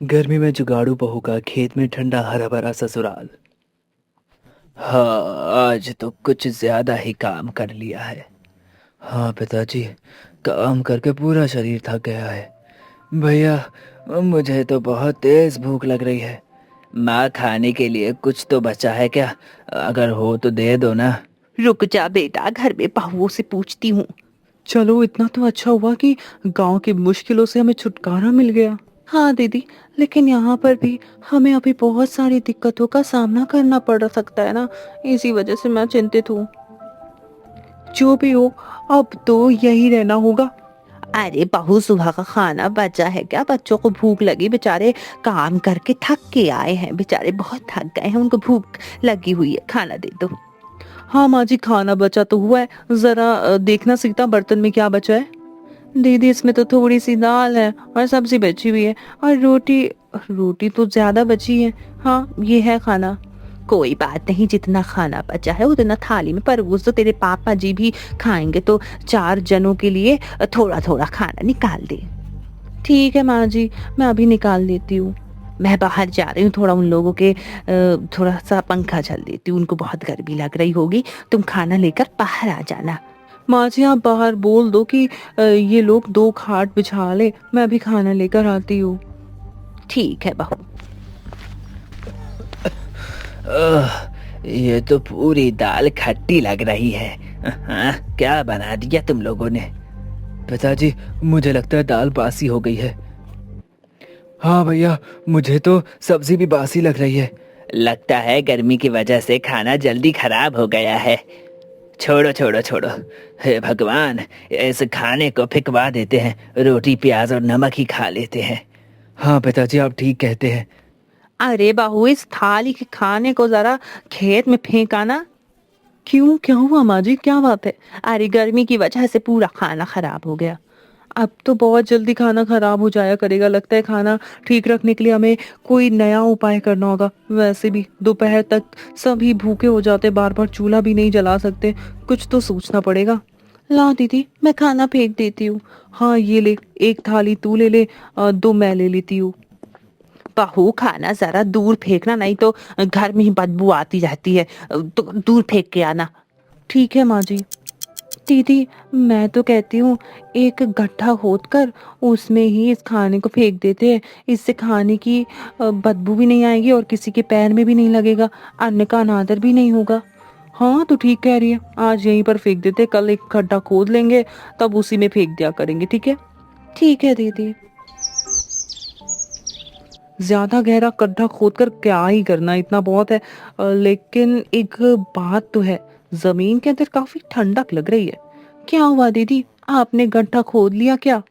गर्मी में जुगाड़ू बहू का खेत में ठंडा हरा भरा ससुराल। हाँ, आज तो कुछ ज्यादा ही काम कर लिया है। हाँ पिताजी, काम करके पूरा शरीर थक गया है। भैया, मुझे तो बहुत तेज भूख लग रही है। माँ, खाने के लिए कुछ तो बचा है क्या? अगर हो तो दे दो ना। रुक जा बेटा, घर में बहुओं से पूछती हूँ। चलो, इतना तो अच्छा हुआ कि गांव की मुश्किलों से हमें छुटकारा मिल गया। हाँ दीदी, लेकिन यहाँ पर भी हमें अभी बहुत सारी दिक्कतों का सामना करना पड़ सकता है ना। इसी वजह से मैं चिंतित हूँ। जो भी हो, अब तो यही रहना होगा। अरे बहू, सुबह का खाना बचा है क्या? बच्चों को भूख लगी, बेचारे काम करके थक के आए हैं, बेचारे बहुत थक गए हैं, उनको भूख लगी हुई है, खाना दे दो। हाँ माँ जी, खाना बचा तो हुआ है। जरा देखना सीता, बर्तन में क्या बचा है। दीदी, इसमें तो थोड़ी सी दाल है और सब्जी बची हुई है, और रोटी। रोटी तो ज्यादा बची है। हाँ, ये है खाना। कोई बात नहीं, जितना खाना बचा है उतना थाली में परोस दो, तेरे पापा जी भी खाएंगे तो 4 जनों के लिए थोड़ा थोड़ा खाना निकाल दे। ठीक है माँ जी, मैं अभी निकाल देती हूँ। मैं बाहर जा रही हूँ, थोड़ा उन लोगों के थोड़ा सा पंखा झल देती हूँ, उनको बहुत गर्मी लग रही होगी। तुम खाना लेकर बाहर आ जाना। माँ जी, आप बाहर बोल दो कि ये लोग 2 खाट बिछा ले, मैं अभी खाना लेकर आती हूँ। ठीक है बहू। ये तो पूरी दाल खट्टी लग रही है। हाँ, क्या बना दिया तुम लोगों ने? पिताजी, मुझे लगता है दाल बासी हो गई है। हाँ भैया, मुझे तो सब्जी भी बासी लग रही है। लगता है गर्मी की वजह से खाना जल्दी खराब हो गया है। छोड़ो छोड़ो छोड़ो, हे भगवान, इस खाने को फेंकवा देते हैं, रोटी प्याज और नमक ही खा लेते हैं। हाँ पिताजी, आप ठीक कहते हैं। अरे बहू, इस थाली के खाने को जरा खेत में फेंकाना। क्यों, क्या हुआ माँ जी, क्या बात है। अरे गर्मी की वजह से पूरा खाना खराब हो गया। अब तो बहुत जल्दी खाना खराब हो जाया करेगा। लगता है खाना ठीक रखने के लिए हमें कोई नया उपाय करना होगा। वैसे भी दोपहर तक सभी भूखे हो जाते, बार बार चूल्हा भी नहीं जला सकते। कुछ तो सोचना पड़ेगा। ला दीदी, मैं खाना फेंक देती हूँ। हाँ ये ले, 1 थाली तू ले ले, 2 मैं ले लेती हूँ। बहू, खाना जरा दूर फेंकना, नहीं तो घर में ही बदबू आती रहती है, तो दूर फेंक के आना। ठीक है माँ जी। दीदी, मैं तो कहती हूँ एक गड्ढा खोद कर उसमें ही इस खाने को फेंक देते हैं। इससे खाने की बदबू भी नहीं आएगी और किसी के पैर में भी नहीं लगेगा, अन्न का अनादर भी नहीं होगा। हाँ तो ठीक कह रही है, आज यहीं पर फेंक देते, कल एक गड्ढा खोद लेंगे, तब उसी में फेंक दिया करेंगे। ठीक है। ठीक है दीदी। ज्यादा गहरा गड्ढा खोद कर क्या ही करना, इतना बहुत है। लेकिन एक बात तो है, जमीन के अंदर काफी ठंडक लग रही है। क्या हुआ दीदी, आपने गड्ढा खोद लिया क्या?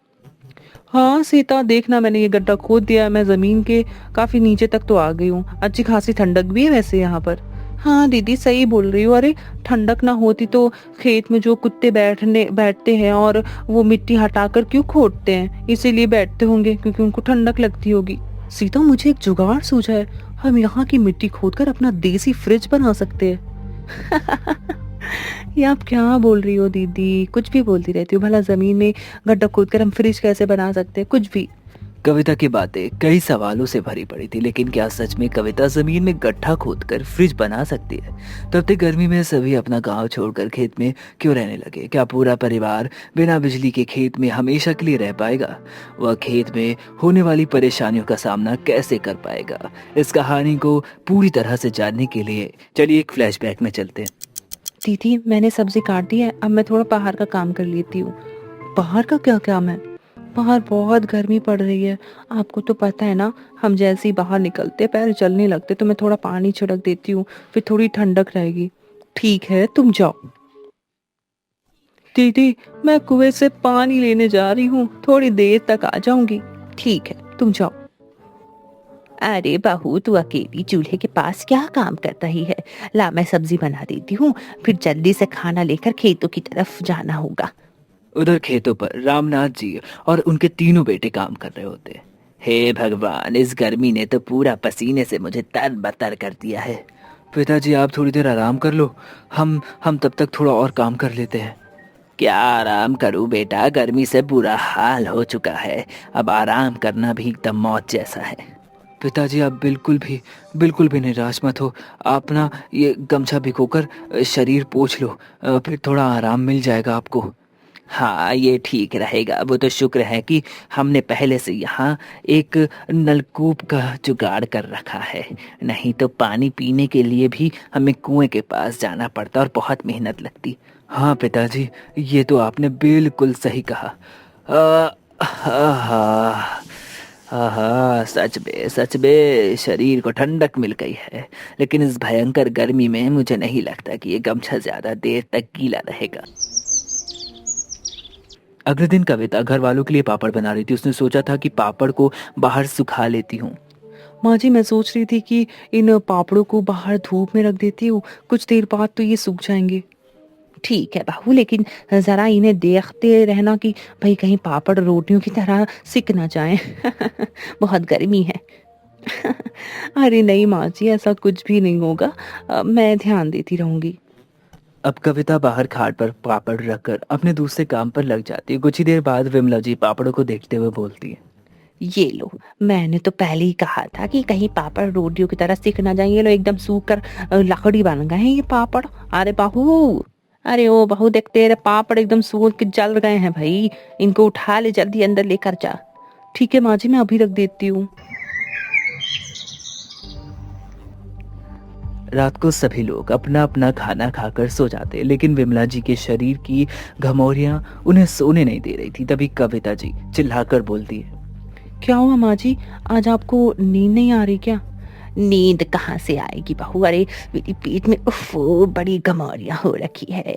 हाँ सीता, देखना, मैंने ये गड्ढा खोद दिया है। मैं जमीन के काफी नीचे तक तो आ गई हूँ। अच्छी खासी ठंडक भी है वैसे यहाँ पर। हाँ दीदी, सही बोल रही हो। अरे ठंडक ना होती तो खेत में जो कुत्ते बैठते हैं और वो मिट्टी हटाकर क्यों खोदते हैं? इसीलिए बैठते होंगे क्योंकि उनको ठंडक लगती होगी। सीता, मुझे एक जुगाड़ सूझा है। हम यहाँ की मिट्टी खोदकर अपना देसी फ्रिज बना सकते हैं। ये आप क्या बोल रही हो दीदी, कुछ भी बोलती रहती हो। भला जमीन में गड्ढा खोदकर हम फ्रिज कैसे बना सकते हैं? कुछ भी। कविता की बातें कई सवालों से भरी पड़ी थी, लेकिन क्या सच में कविता जमीन में गड्ढा खोदकर फ्रिज बना सकती है? तब तक गर्मी में सभी अपना गांव छोड़कर खेत में क्यों रहने लगे? क्या पूरा परिवार बिना बिजली के खेत में हमेशा के लिए रह पाएगा? वह खेत में होने वाली परेशानियों का सामना कैसे कर पाएगा? इस कहानी को पूरी तरह से जानने के लिए चलिए एक फ्लैशबैक में चलते हैं। दीदी, मैंने सब्जी काट दी है, अब मैं थोड़ा बाहर का काम कर लेती हूँ। बाहर का क्या काम है? बाहर बहुत गर्मी पड़ रही है, आपको तो पता है ना। हम जैसे ही बाहर निकलते पैर जलने लगते, तो मैं थोड़ा पानी छिड़क देती हूँ, फिर थोड़ी ठंडक रहेगी। ठीक है, तुम जाओ। दीदी, मैं कुएं से पानी लेने जा रही हूँ, थोड़ी देर तक आ जाऊंगी। ठीक है, तुम जाओ। अरे बहू, तू अकेली चूल्हे के पास क्या काम कर रही है? ला, मैं सब्जी बना देती हूँ, फिर जल्दी से खाना लेकर खेतों की तरफ जाना होगा। उधर खेतों पर रामनाथ जी और उनके तीनों बेटे काम कर रहे होते। हे भगवान, इस गर्मी ने तो पूरा पसीने से मुझे तरबतर कर दिया है। पिताजी, आप थोड़ी देर आराम कर लो, हम तब तक थोड़ा और काम कर लेते हैं। क्या आराम करूं बेटा, गर्मी से बुरा हाल हो चुका है। अब आराम करना भी एकदम मौत जैसा है। पिताजी आप बिल्कुल भी निराश मत हो। आप ना ये गमछा भिगोकर शरीर पोंछ लो, फिर थोड़ा आराम मिल जाएगा आपको। हाँ ये ठीक रहेगा। वो तो शुक्र है कि हमने पहले से यहाँ एक नलकूप का जुगाड़ कर रखा है, नहीं तो पानी पीने के लिए भी हमें कुएं के पास जाना पड़ता और बहुत मेहनत लगती। हाँ पिताजी, ये तो आपने बिल्कुल सही कहा। आहा, आहा, सच में शरीर को ठंडक मिल गई है। लेकिन इस भयंकर गर्मी में मुझे नहीं लगता कि ये गमछा ज्यादा देर तक गीला रहेगा। अगले दिन कविता घर वालों के लिए पापड़ बना रही थी। उसने सोचा था कि पापड़ को बाहर सुखा लेती हूँ। माँ जी, मैं सोच रही थी कि इन पापड़ों को बाहर धूप में रख देती हूँ, कुछ देर बाद तो ये सूख जाएंगे। ठीक है बहू, लेकिन जरा इन्हें देखते रहना कि भाई कहीं पापड़ रोटियों की तरह सिक ना जाएं। बहुत गर्मी है। अरे नहीं माँ जी, ऐसा कुछ भी नहीं होगा, मैं ध्यान देती रहूंगी। अब कविता बाहर खाट पर पापड़ रखकर अपने दूसरे काम पर लग जाती है। कुछ ही देर बाद विमला जी पापड़ों को देखते हुए बोलती है, ये लो, मैंने तो पहले ही कहा था कि कहीं पापड़ रोटियों की तरह सिक ना जाए। ये लो एकदम सूख कर लकड़ी बन गए हैं ये पापड़। अरे बहू, अरे ओ बहू, देख तेरे पापड़ एकदम सूख के जल गए हैं भाई। इनको उठा ले, जल्दी अंदर लेकर जा। ठीक है माँ जी, मैं अभी रख देती हूँ। रात को सभी लोग अपना अपना खाना खाकर सो जाते, लेकिन विमला जी के शरीर की घमौरियां उन्हें सोने नहीं दे रही थी। तभी कविता जी चिल्लाकर बोलती है, क्या हुआ माँ जी, आज आपको नींद नहीं आ रही क्या? नींद कहाँ से आएगी बहू? अरे मेरी पेट में उफ बड़ी गमौरियां हो रखी है।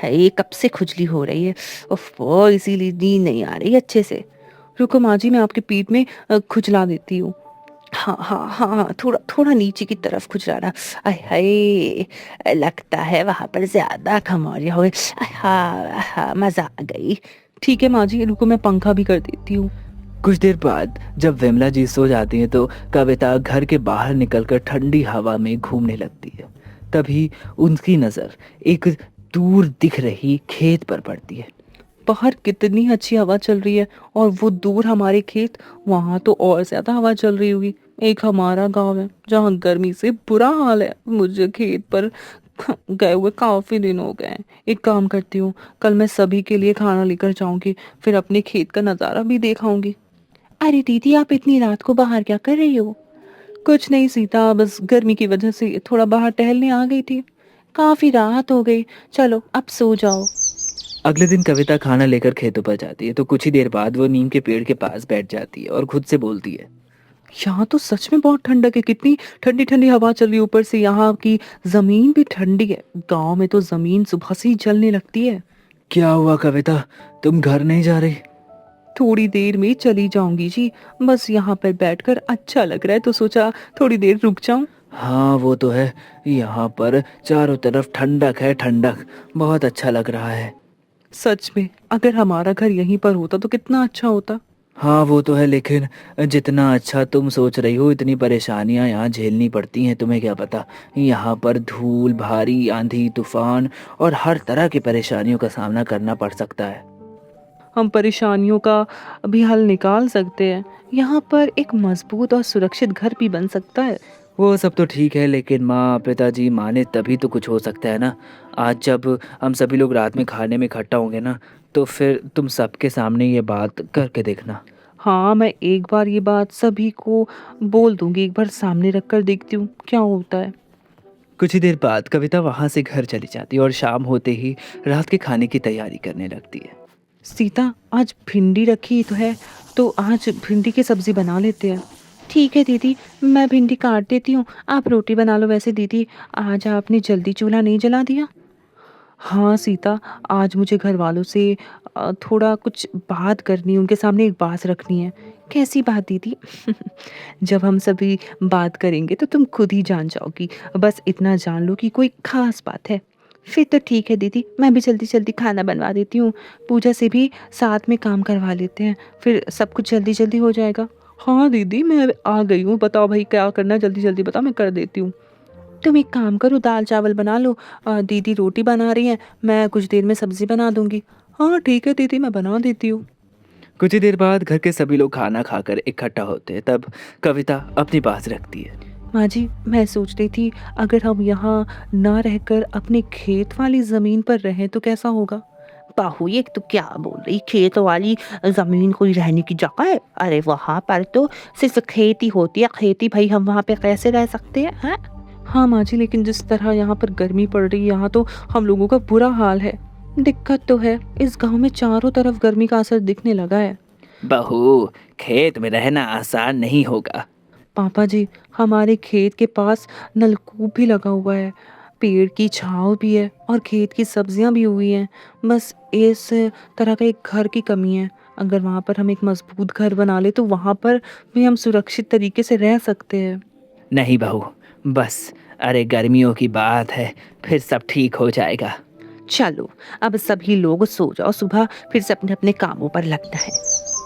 ये कब से खुजली हो रही है, उफ, इसीलिए नींद नहीं आ रही अच्छे से। रुको माँ जी, मैं आपकी पीठ में खुजला देती हूँ। हाँ हाँ हाँ हाँ, थोड़ा थोड़ा नीचे की तरफ खुजलाना। आय हाय, लगता है वहां पर ज्यादा गमौरियां हो गई। हाँ हाँ, मजा आ गई। ठीक है माँ जी, रुको मैं पंखा भी कर देती हूँ। कुछ देर बाद जब विमला जी सो जाती हैं तो कविता घर के बाहर निकलकर ठंडी हवा में घूमने लगती है। तभी उनकी नजर एक दूर दिख रही खेत पर पड़ती है। बाहर कितनी अच्छी हवा चल रही है, और वो दूर हमारे खेत, वहां तो और ज्यादा हवा चल रही होगी। एक हमारा गांव है जहाँ गर्मी से बुरा हाल है। मुझे खेत पर गए हुए काफी दिन हो गए हैं। एक काम करती हूँ, कल मैं सभी के लिए खाना लेकर जाऊंगी, फिर अपने खेत का नजारा भी देखाऊंगी। अरे दीदी, आप इतनी रात को बाहर क्या कर रही हो? कुछ नहीं सीता, बस गर्मी की वजह से थोड़ा बाहर टहलने आ गई थी। काफी रात हो गई, चलो अब सो जाओ। अगले दिन कविता खाना लेकर खेतों पर जाती है तो कुछ ही देर बाद वो नीम के पेड़ के पास बैठ जाती है और खुद से बोलती है, यहाँ तो सच में बहुत ठंडक है, कितनी ठंडी ठंडी हवा चल रही है। ऊपर से यहाँ की जमीन भी ठंडी है। गांव में तो जमीन सुबह से ही जलने लगती है। क्या हुआ कविता, तुम घर नहीं जा रही? थोड़ी देर में चली जाऊंगी जी, बस यहाँ पर बैठकर अच्छा लग रहा है तो सोचा थोड़ी देर रुक जाऊं। हाँ वो तो है, यहाँ पर चारों तरफ ठंडक है, ठंडक, बहुत अच्छा लग रहा है। सच में अगर हमारा घर यहीं पर होता तो कितना अच्छा होता। हाँ वो तो है, लेकिन जितना अच्छा तुम सोच रही हो इतनी परेशानियां यहाँ झेलनी पड़ती हैं। तुम्हें क्या पता, यहाँ पर धूल, भारी आंधी, तूफान और हर तरह की परेशानियों का सामना करना पड़ सकता है। हम परेशानियों का भी हल निकाल सकते हैं। यहाँ पर एक मजबूत और सुरक्षित घर भी बन सकता है। वो सब तो ठीक है, लेकिन माँ पिताजी माने तभी तो कुछ हो सकता है ना। आज जब हम सभी लोग रात में खाने में इकट्ठा होंगे ना, तो फिर तुम सबके सामने ये बात करके देखना। हाँ, मैं एक बार ये बात सभी को बोल दूंगी, एक बार सामने रख कर देखती हूँ क्या होता है। कुछ ही देर बाद कविता वहाँ से घर चली जाती है और शाम होते ही रात के खाने की तैयारी करने लगती है। सीता, आज भिंडी रखी तो है, तो आज भिंडी की सब्जी बना लेते हैं। ठीक है दीदी, मैं भिंडी काट देती हूँ, आप रोटी बना लो। वैसे दीदी, आज आपने जल्दी चूल्हा नहीं जला दिया? हाँ सीता, आज मुझे घर वालों से थोड़ा कुछ बात करनी, उनके सामने एक बात रखनी है। कैसी बात दीदी? जब हम सभी बात करेंगे तो तुम खुद ही जान जाओगी। बस इतना जान लो कि कोई खास बात है। फिर तो ठीक है दीदी, मैं भी जल्दी जल्दी खाना बनवा देती हूँ। पूजा से भी साथ में काम करवा लेते हैं, फिर सब कुछ जल्दी जल्दी हो जाएगा। हाँ दीदी, मैं आ गई हूँ, बताओ भाई क्या करना है, जल्दी जल्दी बताओ, मैं कर देती हूँ। तुम एक काम करो, दाल चावल बना लो। दीदी रोटी बना रही हैं, मैं कुछ देर में सब्जी बना दूंगी। हाँ ठीक है दीदी, मैं बना देती हूँ। कुछ ही देर बाद घर के सभी लोग खाना खाकर इकट्ठा होते हैं। तब कविता अपनी बात रखती है। माँ जी, मैं सोच रही थी अगर हम यहाँ ना रहकर अपने खेत वाली ज़मीन पर रहें तो कैसा होगा? बहू ये तो क्या बोल रही, खेत वाली जमीन कोई रहने की जगह है? अरे वहां पर तो सिर्फ खेती होती है, खेती भाई हम वहां पे कैसे रह सकते हैं हैं? हाँ माँ जी, लेकिन जिस तरह यहाँ पर गर्मी पड़ रही है, यहाँ तो हम लोगों का बुरा हाल है। दिक्कत तो है, इस गांव में चारों तरफ गर्मी का असर दिखने लगा है। बहू, खेत में रहना आसान नहीं होगा। पापा जी, हमारे खेत के पास नलकूप भी लगा हुआ है, पेड़ की छाँव भी है और खेत की सब्जियां भी हुई हैं। बस इस तरह का एक घर की कमी है। अगर वहाँ पर हम एक मजबूत घर बना ले तो वहाँ पर भी हम सुरक्षित तरीके से रह सकते हैं। नहीं बहू, बस अरे गर्मियों की बात है, फिर सब ठीक हो जाएगा। चलो अब सभी लोग सो जाओ, सुबह फिर से अपने अपने कामों पर लगना है।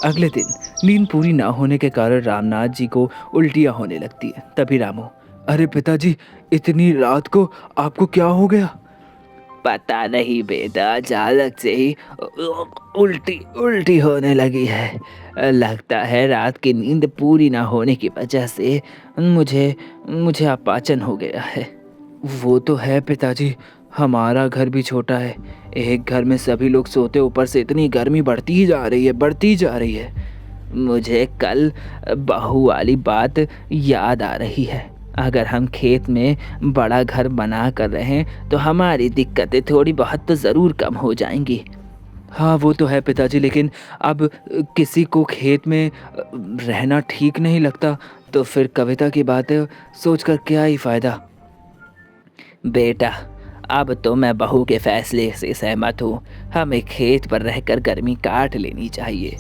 अगले दिन नींद पूरी ना होने के कारण रामनाथ जी को उल्टियाँ होने लगती है। तभी रामू, अरे पिताजी, इतनी रात को आपको क्या हो गया? पता नहीं बेटा, अचानक से ही उल्टी उल्टी होने लगी है। लगता है रात की नींद पूरी ना होने की वजह से मुझे मुझे अपाचन हो गया है। वो तो है पिताजी, हमारा घर भी छोटा है, एक घर में सभी लोग सोते, ऊपर से इतनी गर्मी बढ़ती ही जा रही है, बढ़ती ही जा रही है। मुझे कल बहू वाली बात याद आ रही है। अगर हम खेत में बड़ा घर बना कर रहें तो हमारी दिक्कतें थोड़ी बहुत तो ज़रूर कम हो जाएंगी। हाँ वो तो है पिताजी, लेकिन अब किसी को खेत में रहना ठीक नहीं लगता, तो फिर कविता की बातें सोचकर क्या ही फ़ायदा। बेटा, अब तो मैं बहू के फैसले से सहमत हूँ, हमें खेत पर रहकर गर्मी काट लेनी चाहिए।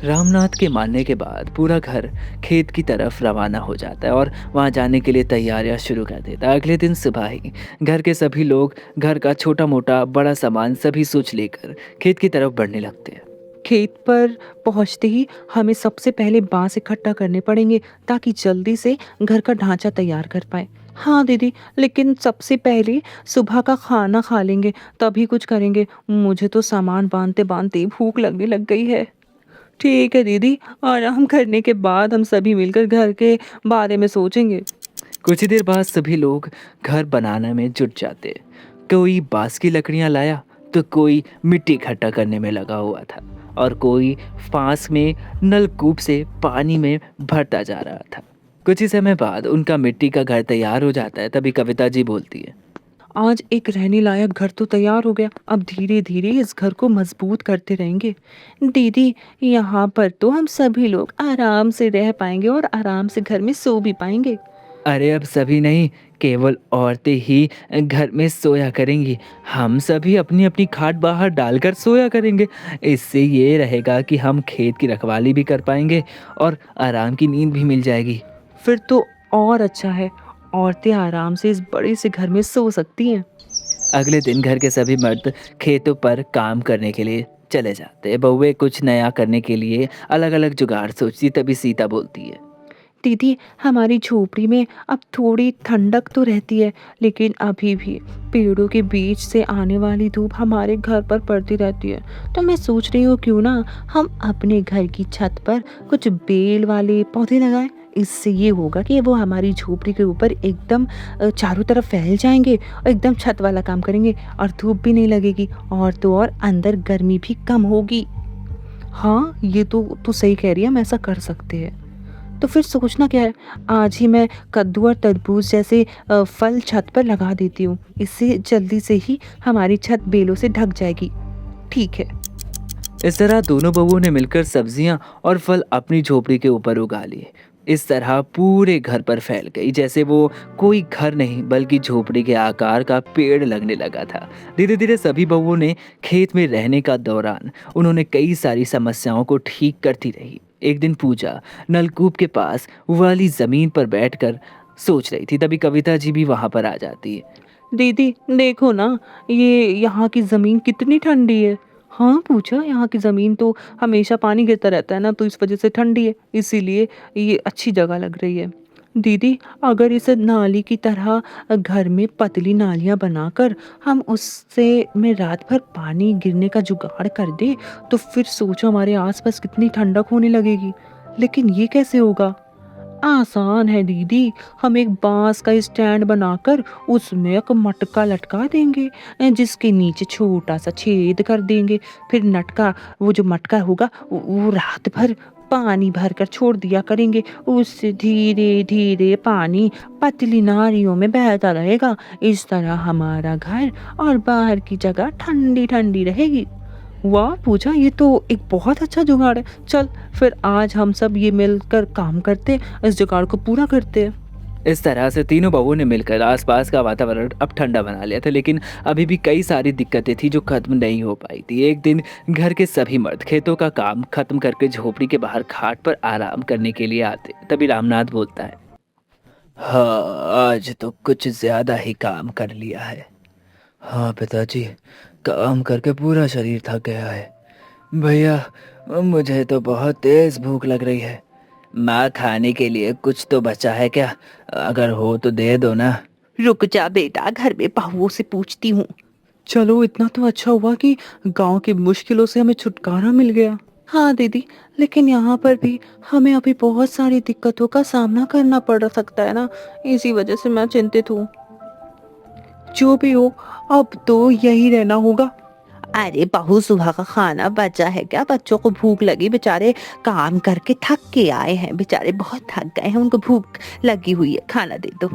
रामनाथ के मानने के बाद पूरा घर खेत की तरफ रवाना हो जाता है और वहाँ जाने के लिए तैयारियां शुरू कर देता है। अगले दिन सुबह ही घर के सभी लोग घर का छोटा मोटा बड़ा सामान सभी सोच लेकर खेत की तरफ बढ़ने लगते हैं। खेत पर पहुंचते ही हमें सबसे पहले बांस इकट्ठा करने पड़ेंगे ताकि जल्दी से घर का ढांचा तैयार कर पाए। हाँ दीदी, लेकिन सबसे पहले सुबह का खाना खा लेंगे, तभी कुछ करेंगे। मुझे तो सामान बांधते बांधते भूख लगने लग गई है। ठीक है दीदी, आराम करने के बाद हम सभी मिलकर घर के बारे में सोचेंगे। कुछ ही देर बाद सभी लोग घर बनाने में जुट जाते। कोई बांस की लकड़ियां लाया तो कोई मिट्टी इकट्ठा करने में लगा हुआ था और कोई पास में नलकूप से पानी में भरता जा रहा था। कुछ ही समय बाद उनका मिट्टी का घर तैयार हो जाता है। तभी कविता जी बोलती है, आज एक रहने लायक घर तो तैयार हो गया, अब धीरे धीरे इस घर को मजबूत करते रहेंगे। दीदी, यहाँ पर तो हम सभी लोग आराम से रह पाएंगे और आराम से घर में सो भी पाएंगे। अरे अब सभी नहीं, केवल औरतें ही घर में सोया करेंगी। हम सभी अपनी अपनी खाट बाहर डालकर सोया करेंगे। इससे ये रहेगा कि हम खेत की रखवाली भी कर पाएंगे और आराम की नींद भी मिल जाएगी। फिर तो और अच्छा है, औरतें आराम से इस बड़े से घर में सो सकती हैं। अगले दिन घर के सभी मर्द खेतों पर काम करने के लिए चले जाते हैं। बहुएं कुछ नया करने के लिए अलग अलग जुगाड़ सोचती। तभी सीता बोलती है, दीदी, हमारी झोपड़ी में अब थोड़ी ठंडक तो रहती है, लेकिन अभी भी पेड़ों के बीच से आने वाली धूप हमारे घर पर पड़ती रहती है। तो मैं सोच रही हूँ क्यों ना हम अपने घर की छत पर कुछ बेल वाले पौधे लगाएं। इससे ये होगा कि वो हमारी झोपड़ी के ऊपर एकदम चारों तरफ फैल जाएंगे और एकदम छत वाला काम करेंगे और धूप भी नहीं लगेगी, और तो और अंदर गर्मी भी कम होगी। हाँ, ये तो सही कह रही है, हम ऐसा कर सकते हैं। तो फिर सोचना क्या है, आज ही मैं कद्दू और तरबूज जैसे फल छत पर लगा देती हूँ। इससे जल्दी से ही हमारी छत बेलों से ढक जाएगी। ठीक है। इस तरह दोनों बबुओं ने मिलकर सब्जियां और फल अपनी झोपड़ी के ऊपर उगा लिए। इस तरह पूरे घर पर फैल गई, जैसे वो कोई घर नहीं बल्कि झोपड़ी के आकार का पेड़ लगने लगा था। धीरे धीरे सभी बबुओं ने खेत में रहने का दौरान उन्होंने कई सारी समस्याओं को ठीक करती रही। एक दिन पूजा नलकूप के पास वाली जमीन पर बैठकर सोच रही थी। तभी कविता जी भी वहां पर आ जाती है। दीदी देखो ना, ये यहाँ की ज़मीन कितनी ठंडी है। हाँ पूछा, यहाँ की ज़मीन तो हमेशा पानी गिरता रहता है ना, तो इस वजह से ठंडी है, इसीलिए ये अच्छी जगह लग रही है। दीदी, अगर इस नाली की तरह घर में पतली नालियाँ बनाकर हम उससे में रात भर पानी गिरने का जुगाड़ कर दें, तो फिर सोचो हमारे आसपास कितनी ठंडक होने लगेगी। लेकिन ये कैसे होगा? आसान है दीदी, हम एक बांस का स्टैंड बनाकर उसमें एक मटका लटका देंगे, जिसके नीचे छोटा सा छेद कर देंगे। फिर नटका वो जो मटका होगा वो रात भर पानी भरकर छोड़ दिया करेंगे। उससे धीरे धीरे पानी पतली नालियों में बहता रहेगा। इस तरह हमारा घर और बाहर की जगह ठंडी ठंडी रहेगी। वाह पूजा, ये तो एक बहुत अच्छा जुगाड़ है। चल फिर आज हम सब ये मिलकर काम करते, इस जुगाड़ को पूरा करते हैं। इस तरह से तीनों बहुओं ने मिलकर आसपास का वातावरण अब ठंडा बना लिया था, लेकिन अभी भी कई सारी दिक्कतें थी जो खत्म नहीं हो पाई थी। एक दिन घर के सभी मर्द खेतों का काम खत्म करके झोपड़ी के बाहर खाट पर आराम करने के लिए आते। तभी रामनाथ बोलता है, हाँ आज तो कुछ ज्यादा ही काम कर लिया है। हाँ पिताजी, काम करके पूरा शरीर थक गया है। भैया मुझे तो बहुत तेज भूख लग रही है। माँ खाने के लिए कुछ तो बचा है क्या? अगर हो तो दे दो ना। रुक जा बेटा, घर में बहुओं से पूछती हूँ। चलो इतना तो अच्छा हुआ कि गांव की मुश्किलों से हमें छुटकारा मिल गया। हाँ दीदी, लेकिन यहाँ पर भी हमें अभी बहुत सारी दिक्कतों का सामना करना पड़ सकता है ना, इसी वजह से मैं चिंतित हूँ। जो भी हो, अब तो यही रहना होगा। अरे बहू, सुबह का खाना बचा है क्या? बच्चों को भूख लगी, बेचारे काम करके थक के आए हैं, बेचारे बहुत थक गए हैं, उनको भूख लगी हुई है, खाना दे दो।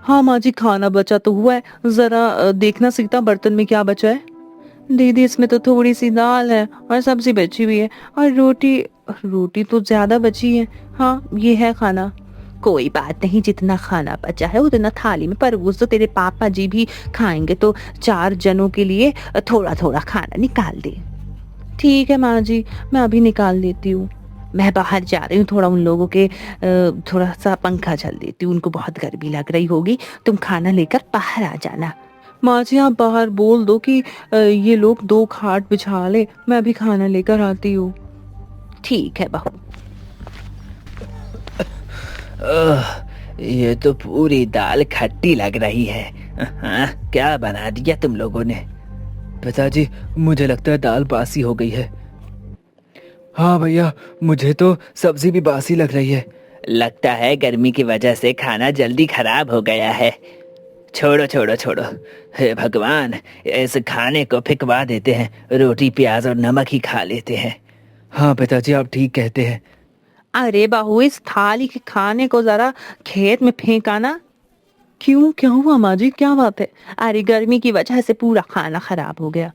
हाँ माँ जी, खाना बचा तो हुआ है, जरा देखना सीता बर्तन में क्या बचा है। दीदी इसमें तो थोड़ी सी दाल है और सब्जी बची हुई है, और रोटी रोटी तो ज्यादा बची है। हाँ ये है खाना। कोई बात नहीं, जितना खाना बचा है उतना थाली में परोस दो, तेरे पापा जी भी खाएंगे तो 4 जनों के लिए थोड़ा थोड़ा खाना निकाल दे। ठीक है माँ जी, मैं अभी निकाल देती हूँ। मैं बाहर जा रही हूँ, थोड़ा उन लोगों के थोड़ा सा पंखा चल देती हूँ, उनको बहुत गर्मी लग रही होगी। तुम खाना लेकर बाहर आ जाना। माँ जी आप बाहर बोल दो कि ये लोग 2 खाट बिछा ले, मैं अभी खाना लेकर आती हूँ। ठीक है बहू। ये तो पूरी दाल खट्टी लग रही है। हाँ, क्या बना दिया तुम लोगों ने? पिताजी मुझे लगता है दाल बासी हो गई है। हाँ भैया, मुझे तो सब्जी भी बासी लग रही है। लगता है गर्मी की वजह से खाना जल्दी खराब हो गया है। छोड़ो छोड़ो छोड़ो, हे भगवान, इस खाने को फेंकवा देते हैं, रोटी प्याज और नमक ही खा लेते हैं। हाँ पिताजी आप ठीक कहते हैं। अरे बहू, इस थाली के खाने को जरा खेत में फेंका ना। क्यों, क्या हुआ माँ जी, क्या बात है? अरे गर्मी की वजह से पूरा खाना खराब हो गया।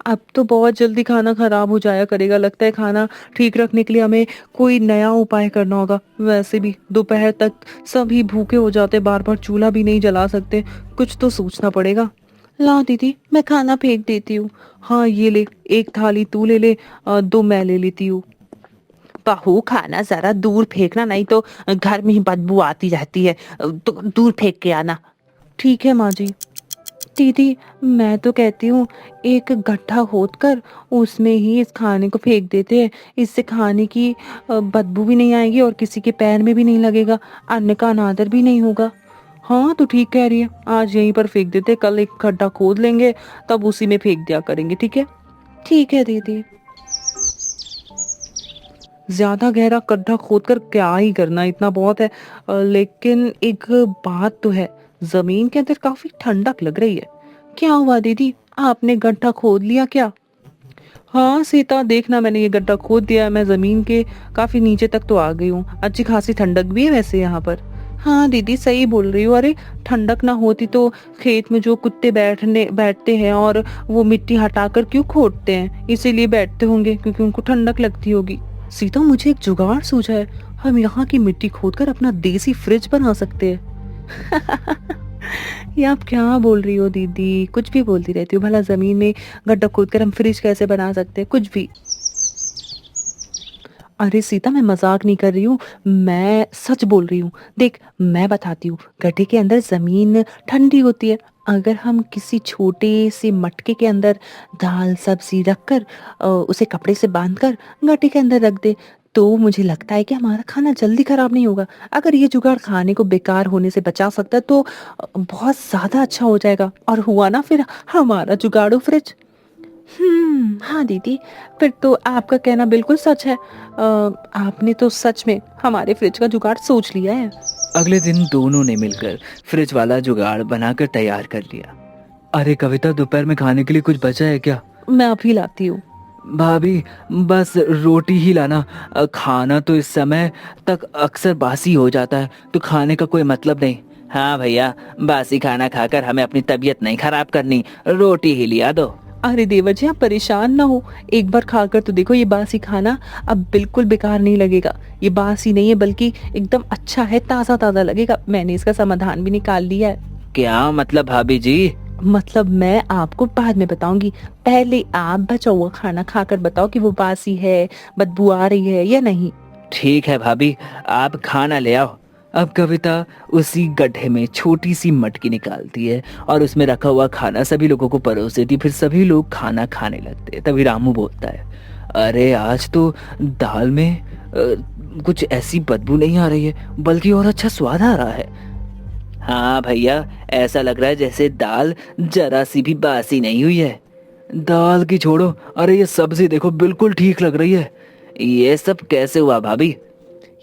अब तो बहुत जल्दी खाना खराब हो जाया करेगा। लगता है खाना ठीक रखने के लिए हमें कोई नया उपाय करना होगा। वैसे भी दोपहर तक सभी भूखे हो जाते, बार बार चूल्हा भी नहीं जला सकते, कुछ तो सोचना पड़ेगा। ला दीदी, मैं खाना फेंक देती हूँ। हाँ ये ले, 1 थाली तू ले ले, 2 मैं ले लेती हूँ। बहू खाना जरा दूर फेंकना, नहीं तो घर में ही बदबू आती रहती है, तो दूर फेंक के आना। ठीक है माँ जी। दीदी मैं तो कहती हूँ एक गड्ढा खोदकर उसमें ही इस खाने को फेंक देते हैं। इससे खाने की बदबू भी नहीं आएगी और किसी के पैर में भी नहीं लगेगा, अन्न का अनादर भी नहीं होगा। हाँ तो ठीक कह रही है, आज यहीं पर फेंक देते, कल एक गड्ढा खोद लेंगे तब उसी में फेंक दिया करेंगे। ठीक है। ठीक है दीदी। ज्यादा गहरा गड्ढा खोदकर क्या ही करना, इतना बहुत है। लेकिन एक बात तो है, जमीन के अंदर काफी ठंडक लग रही है। क्या हुआ दीदी, आपने गड्ढा खोद लिया क्या? हाँ सीता, देखना मैंने ये गड्ढा खोद दिया है, मैं जमीन के काफी नीचे तक तो आ गई हूँ। अच्छी खासी ठंडक भी है वैसे यहाँ पर। हाँ दीदी सही बोल रही हो। अरे ठंडक ना होती तो खेत में जो कुत्ते बैठते हैं और वो मिट्टी हटाकर क्यों खोदते हैं, इसीलिए बैठते होंगे क्योंकि उनको ठंडक लगती होगी। सीता मुझे एक जुगाड़ सूझा है, हम यहाँ की मिट्टी खोदकर अपना देसी फ्रिज बना सकते हैं। ये आप क्या बोल रही हो दीदी, कुछ भी बोलती रहती हो। भला जमीन में गड्ढा खोदकर हम फ्रिज कैसे बना सकते हैं, कुछ भी। अरे सीता मैं मजाक नहीं कर रही हूँ, मैं सच बोल रही हूँ। देख मैं बताती हूँ, गड्ढे के अंदर जमीन ठंडी होती है। अगर हम किसी छोटे से मटके के अंदर दाल सब्जी रखकर उसे कपड़े से बांधकर गड्ढे के अंदर रख दे, तो मुझे लगता है कि हमारा खाना जल्दी खराब नहीं होगा। अगर ये जुगाड़ खाने को बेकार होने से बचा सकता है तो बहुत ज्यादा अच्छा हो जाएगा। और हुआ ना फिर हमारा जुगाड़ू फ्रिज। हाँ दीदी, फिर तो आपका कहना बिल्कुल सच है। आपने तो सच में हमारे फ्रिज का जुगाड़ सोच लिया है। अगले दिन दोनों ने मिलकर फ्रिज वाला जुगाड़ बनाकर तैयार कर लिया। अरे कविता, दोपहर में खाने के लिए कुछ बचा है क्या? मैं अभी लाती हूँ। भाभी, बस रोटी ही लाना। खाना तो इस समय तक अक्सर बासी हो जाता है, तो खाने का कोई मतलब नहीं। हाँ भैया, बासी खाना खाकर हमें अपनी तबीयत नहीं खराब करनी, रोटी ही लिया दो। अरे देवर जी, आप परेशान ना हो, एक बार खाकर तो देखो। ये बासी खाना अब बिल्कुल बेकार नहीं लगेगा। ये बासी नहीं है बल्कि एकदम अच्छा है, ताज़ा ताज़ा लगेगा। मैंने इसका समाधान भी निकाल लिया है। क्या मतलब भाभी जी? मतलब मैं आपको बाद में बताऊंगी। पहले आप बचा हुआ खाना खाकर बताओ कि वो बासी है, बदबू आ रही है या नहीं। ठीक है भाभी, आप खाना ले आओ। अब कविता उसी गड्ढे में छोटी सी मटकी निकालती है और उसमें रखा हुआ खाना सभी लोगों को परोस देती। फिर सभी लोग खाना खाने लगते हैं। तभी रामू बोलता है, अरे आज तो दाल में कुछ ऐसी बदबू नहीं आ रही है, बल्कि और अच्छा स्वाद आ रहा है। हाँ भैया, ऐसा लग रहा है जैसे दाल जरा सी भी बासी नहीं हुई है। दाल की छोड़ो, अरे ये सब्जी देखो, बिल्कुल ठीक लग रही है। ये सब कैसे हुआ भाभी?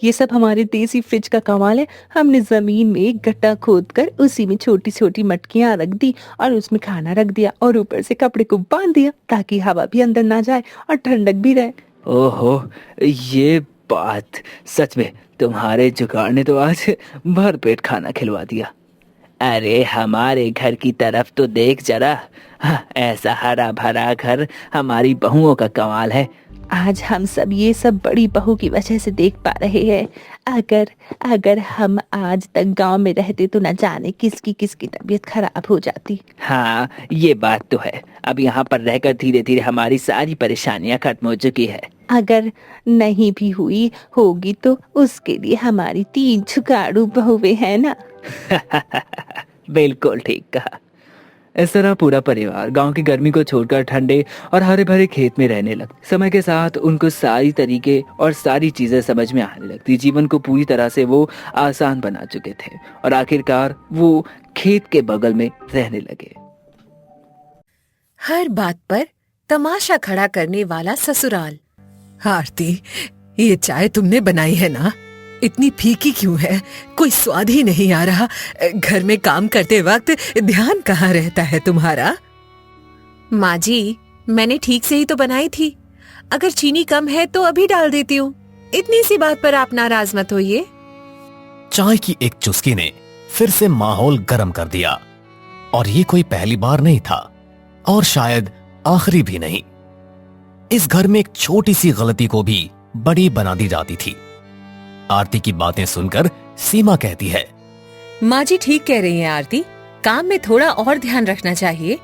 ये सब हमारे देसी फ्रिज का कमाल है। हमने जमीन में एक गड्ढा खोद कर उसी में छोटी छोटी मटकियां रख दी और उसमें खाना रख दिया और ऊपर से कपड़े को बांध दिया ताकि हवा भी अंदर ना जाए और ठंडक भी रहे। ओहो, ये बात, सच में तुम्हारे जुगाड़ ने तो आज भर पेट खाना खिलवा दिया। अरे हमारे घर की तरफ तो देख जरा। हाँ, ऐसा हरा भरा घर हमारी बहुओं का कमाल है। आज हम सब ये सब बड़ी बहू की वजह से देख पा रहे हैं। अगर हम आज तक गांव में रहते तो न जाने किसकी किसकी तबीयत खराब हो जाती। हाँ, ये बात तो है। अब यहाँ पर रहकर धीरे धीरे हमारी सारी परेशानियां खत्म हो चुकी है। अगर नहीं भी हुई होगी तो उसके लिए हमारी 3 जुगाड़ू बहुएं हैं ना। बिल्कुल ठीक कहा। इस तरह पूरा परिवार गांव की गर्मी को छोड़कर ठंडे और हरे भरे खेत में रहने लगा। समय के साथ उनको सारी तरीके और सारी चीजें समझ में आने लगती। जीवन को पूरी तरह से वो आसान बना चुके थे और आखिरकार वो खेत के बगल में रहने लगे। हर बात पर तमाशा खड़ा करने वाला ससुराल। आरती, ये चाय तुमने बनाई है ना? इतनी फीकी क्यों है? कोई स्वाद ही नहीं आ रहा। घर में काम करते वक्त ध्यान कहाँ रहता है तुम्हारा? माँ जी, मैंने ठीक से ही तो बनाई थी। अगर चीनी कम है तो अभी डाल देती हूँ। इतनी सी बात पर आप नाराज मत होइए। चाय की एक चुस्की ने फिर से माहौल गर्म कर दिया। और ये कोई पहली बार नहीं था और शायद आखिरी भी नहीं। इस घर में एक छोटी सी गलती को भी बड़ी बना दी जाती थी। आरती की बातें सुनकर सीमा कहती है, माँ जी ठीक कह रही हैं आरती, काम में थोड़ा और ध्यान रखना चाहिए।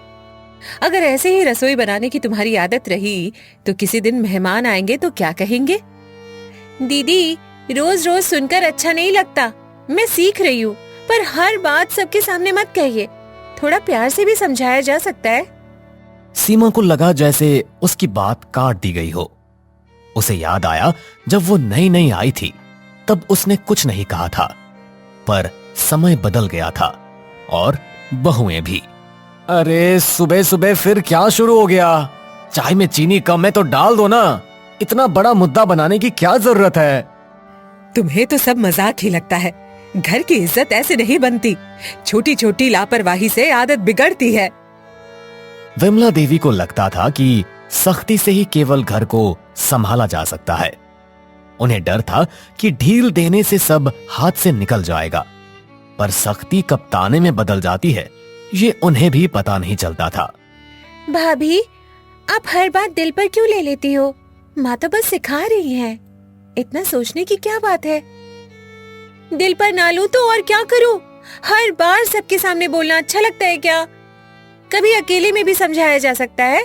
अगर ऐसे ही रसोई बनाने की तुम्हारी आदत रही तो किसी दिन मेहमान आएंगे तो क्या कहेंगे? दीदी, रोज रोज सुनकर अच्छा नहीं लगता। मैं सीख रही हूँ, पर हर बात सबके सामने मत कहिए। थोड़ा प्यार से भी समझाया जा सकता है। सीमा को लगा जैसे उसकी बात काट दी गई हो। उसे याद आया जब वो नई नई आई थी तब उसने कुछ नहीं कहा था, पर समय बदल गया था और बहुएं भी। अरे सुबह सुबह फिर क्या शुरू हो गया? चाय में चीनी कम है तो डाल दो ना। इतना बड़ा मुद्दा बनाने की क्या जरूरत है? तुम्हें तो सब मजाक ही लगता है। घर की इज्जत ऐसे नहीं बनती। छोटी छोटी लापरवाही से आदत बिगड़ती है। विमला देवी को लगता था कि सख्ती से ही केवल घर को संभाला जा सकता है। उन्हें डर था कि ढील देने से सब हाथ से निकल जाएगा, पर सख्ती कब ताने में बदल जाती है ये उन्हें भी पता नहीं चलता था। भाभी, आप हर बात दिल पर क्यों ले लेती हो? माँ तो बस सिखा रही है। इतना सोचने की क्या बात है? दिल पर ना लूं तो और क्या करूं? हर बार सबके सामने बोलना अच्छा लगता है क्या? कभी अकेले में भी समझाया जा सकता है।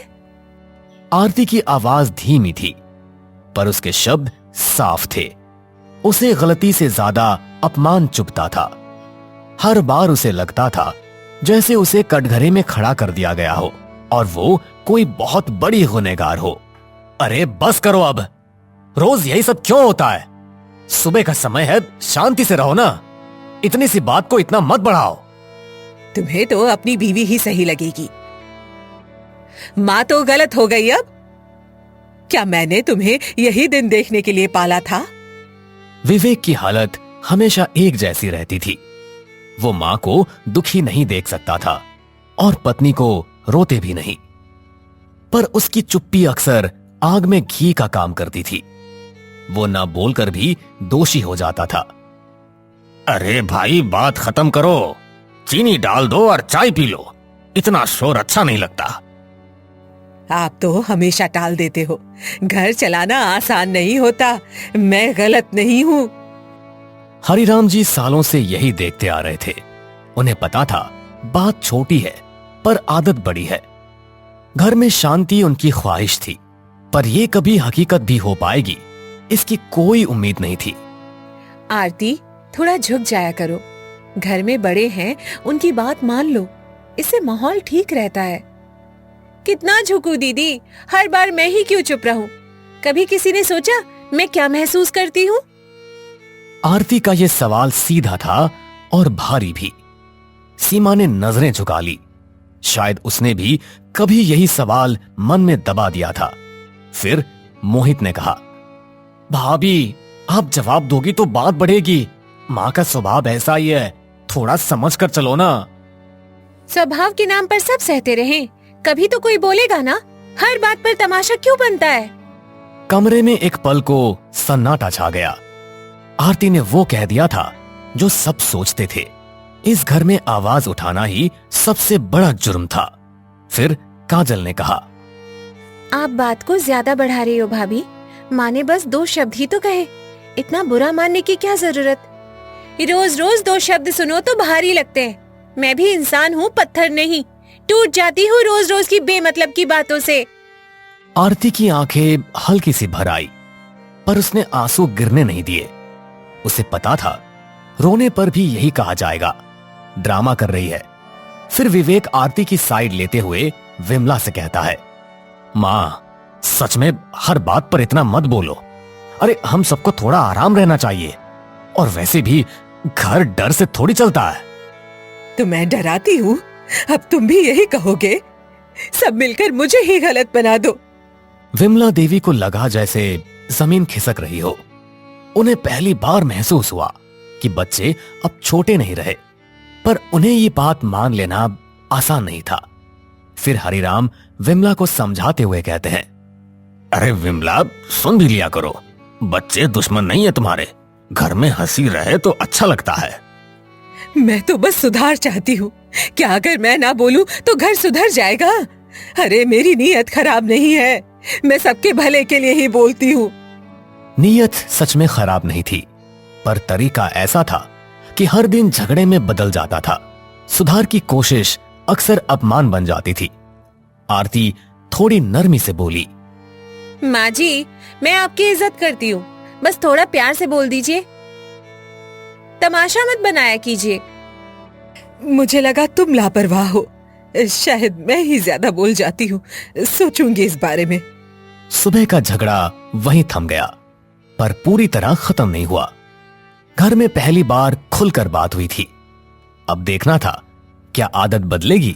आरती की आवाज धीमी थी, पर उसके शब्द साफ थे। उसे गलती से ज्यादा अपमान चुभता था। हर बार उसे लगता था जैसे उसे कटघरे में खड़ा कर दिया गया हो और वो कोई बहुत बड़ी गुनहगार हो। अरे बस करो अब। रोज यही सब क्यों होता है? सुबह का समय है, शांति से रहो ना। इतनी सी बात को इतना मत बढ़ाओ। तुम्हें तो अपनी बीवी ही सही लगेगी। माँ तो गलत हो गई अब। क्या मैंने तुम्हें यही दिन देखने के लिए पाला था? विवेक की हालत हमेशा एक जैसी रहती थी। वो मां को दुखी नहीं देख सकता था और पत्नी को रोते भी नहीं, पर उसकी चुप्पी अक्सर आग में घी का काम करती थी। वो ना बोलकर भी दोषी हो जाता था। अरे भाई, बात खत्म करो, चीनी डाल दो और चाय पी लो। इतना शोर अच्छा नहीं लगता। आप तो हमेशा टाल देते हो। घर चलाना आसान नहीं होता। मैं गलत नहीं हूँ। हरिराम जी सालों से यही देखते आ रहे थे। उन्हें पता था बात छोटी है पर आदत बड़ी है। घर में शांति उनकी ख्वाहिश थी, पर यह कभी हकीकत भी हो पाएगी इसकी कोई उम्मीद नहीं थी। आरती, थोड़ा झुक जाया करो। घर में बड़े हैं, उनकी बात मान लो। इससे माहौल ठीक रहता है। कितना झुकूं दीदी, हर बार मैं ही क्यों चुप रहूं? कभी किसी ने सोचा मैं क्या महसूस करती हूँ? आरती का यह सवाल सीधा था और भारी भी। सीमा ने नजरें झुका ली। शायद उसने भी कभी यही सवाल मन में दबा दिया था। फिर मोहित ने कहा, भाभी, आप जवाब दोगी तो बात बढ़ेगी। माँ का स्वभाव ऐसा ही है, थोड़ा समझ कर चलो ना। स्वभाव के नाम पर सब सहते रहें, कभी तो कोई बोलेगा ना। हर बात पर तमाशा क्यों बनता है? कमरे में एक पल को सन्नाटा छा गया। आरती ने वो कह दिया था जो सब सोचते थे। इस घर में आवाज उठाना ही सबसे बड़ा जुर्म था। फिर काजल ने कहा, आप बात को ज्यादा बढ़ा रही हो भाभी। माँ ने बस 2 शब्द ही तो कहे, इतना बुरा मानने की क्या जरूरत? रोज रोज 2 शब्द सुनो तो भारी लगते हैं। मैं भी इंसान हूँ, पत्थर नहीं। टूट जाती हूँ रोज रोज की बेमतलब की बातों से। आरती की आंखें हल्की सी भर आई, पर उसने आंसू गिरने नहीं दिए। उसे पता था रोने पर भी यही कहा जाएगा, ड्रामा कर रही है। फिर विवेक आरती की साइड लेते हुए विमला से कहता है, माँ, सच में हर बात पर इतना मत बोलो। अरे, हम सबको थोड़ा आराम रहना चाहिए। और वैसे भी घर डर से थोड़ी चलता है। तो मैं डराती हूँ? अब तुम भी यही कहोगे? सब मिलकर मुझे ही गलत बना दो। विमला देवी को लगा जैसे जमीन खिसक रही हो। उन्हें पहली बार महसूस हुआ कि बच्चे अब छोटे नहीं रहे, पर उन्हें ये बात मान लेना आसान नहीं था। फिर हरिराम विमला को समझाते हुए कहते हैं, अरे विमला, सुन भी लिया करो। बच्चे दुश्मन नहीं है तुम्हारे। घर में हंसी रहे तो अच्छा लगता है। मैं तो बस सुधार चाहती हूँ। क्या अगर मैं ना बोलूं तो घर सुधर जाएगा? अरे, मेरी नीयत खराब नहीं है। मैं सबके भले के लिए ही बोलती हूँ। नीयत सच में खराब नहीं थी, पर तरीका ऐसा था कि हर दिन झगड़े में बदल जाता था। सुधार की कोशिश अक्सर अपमान बन जाती थी। आरती थोड़ी नरमी से बोली, माँ जी, मैं आपकी इज्जत करती हूँ, बस थोड़ा प्यार से बोल दीजिए। तमाशा मत बनाया कीजिए। मुझे लगा तुम लापरवाह हो। शायद मैं ही ज्यादा बोल जाती हूँ। सोचूंगी इस बारे में। सुबह का झगड़ा वहीं थम गया, पर पूरी तरह खत्म नहीं हुआ। घर में पहली बार खुलकर बात हुई थी। अब देखना था क्या आदत बदलेगी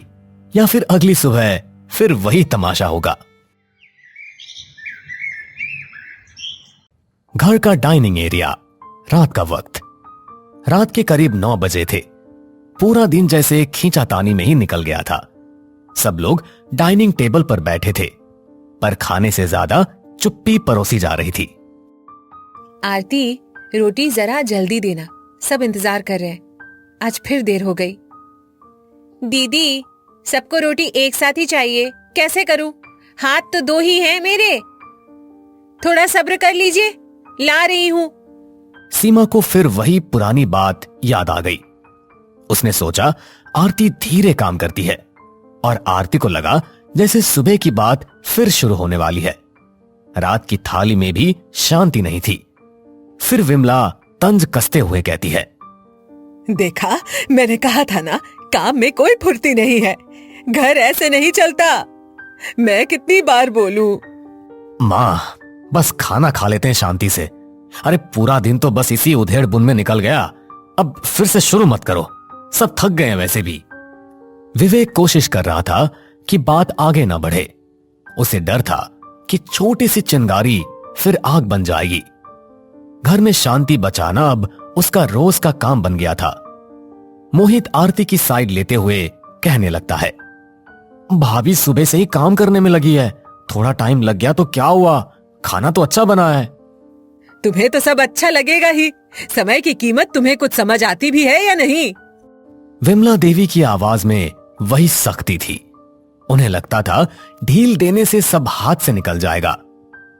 या फिर अगली सुबह फिर वही तमाशा होगा। घर का डाइनिंग एरिया, रात का वक्त। रात के करीब 9 बजे थे। पूरा दिन जैसे खींचातानी में ही निकल गया था। सब लोग डाइनिंग टेबल पर बैठे थे, पर खाने से ज्यादा चुप्पी परोसी जा रही थी। आरती, रोटी जरा जल्दी देना, सब इंतजार कर रहे हैं। आज फिर देर हो गई। दीदी, सबको रोटी एक साथ ही चाहिए। कैसे करूं? हाथ तो 2 ही हैं मेरे। थोड़ा सब्र कर लीजिए, ला रही हूँ। सीमा को फिर वही पुरानी बात याद आ गई। उसने सोचा आरती धीरे काम करती है, और आरती को लगा जैसे सुबह की बात फिर शुरू होने वाली है। रात की थाली में भी शांति नहीं थी। फिर विमला तंज कसते हुए कहती है, देखा, मैंने कहा था ना, काम में कोई फुर्ती नहीं है। घर ऐसे नहीं चलता। मैं कितनी बार बोलूं? मां, बस खाना खा लेते हैं शांति से। अरे पूरा दिन तो बस इसी उधेड़ बुन में निकल गया, अब फिर से शुरू मत करो, सब थक गए हैं वैसे भी। विवेक कोशिश कर रहा था कि बात आगे ना बढ़े। उसे डर था कि छोटी सी चिंगारी फिर आग बन जाएगी। घर में शांति बचाना अब उसका रोज का काम बन गया था। मोहित आरती की साइड लेते हुए कहने लगता है, भाभी सुबह से ही काम करने में लगी है, थोड़ा टाइम लग गया तो क्या हुआ, खाना तो अच्छा बना है। तुम्हें तो सब अच्छा लगेगा ही, समय की कीमत तुम्हें कुछ समझ आती भी है या नहीं? विमला देवी की आवाज में वही सख्ती थी। उन्हें लगता था ढील देने से सब हाथ से निकल जाएगा,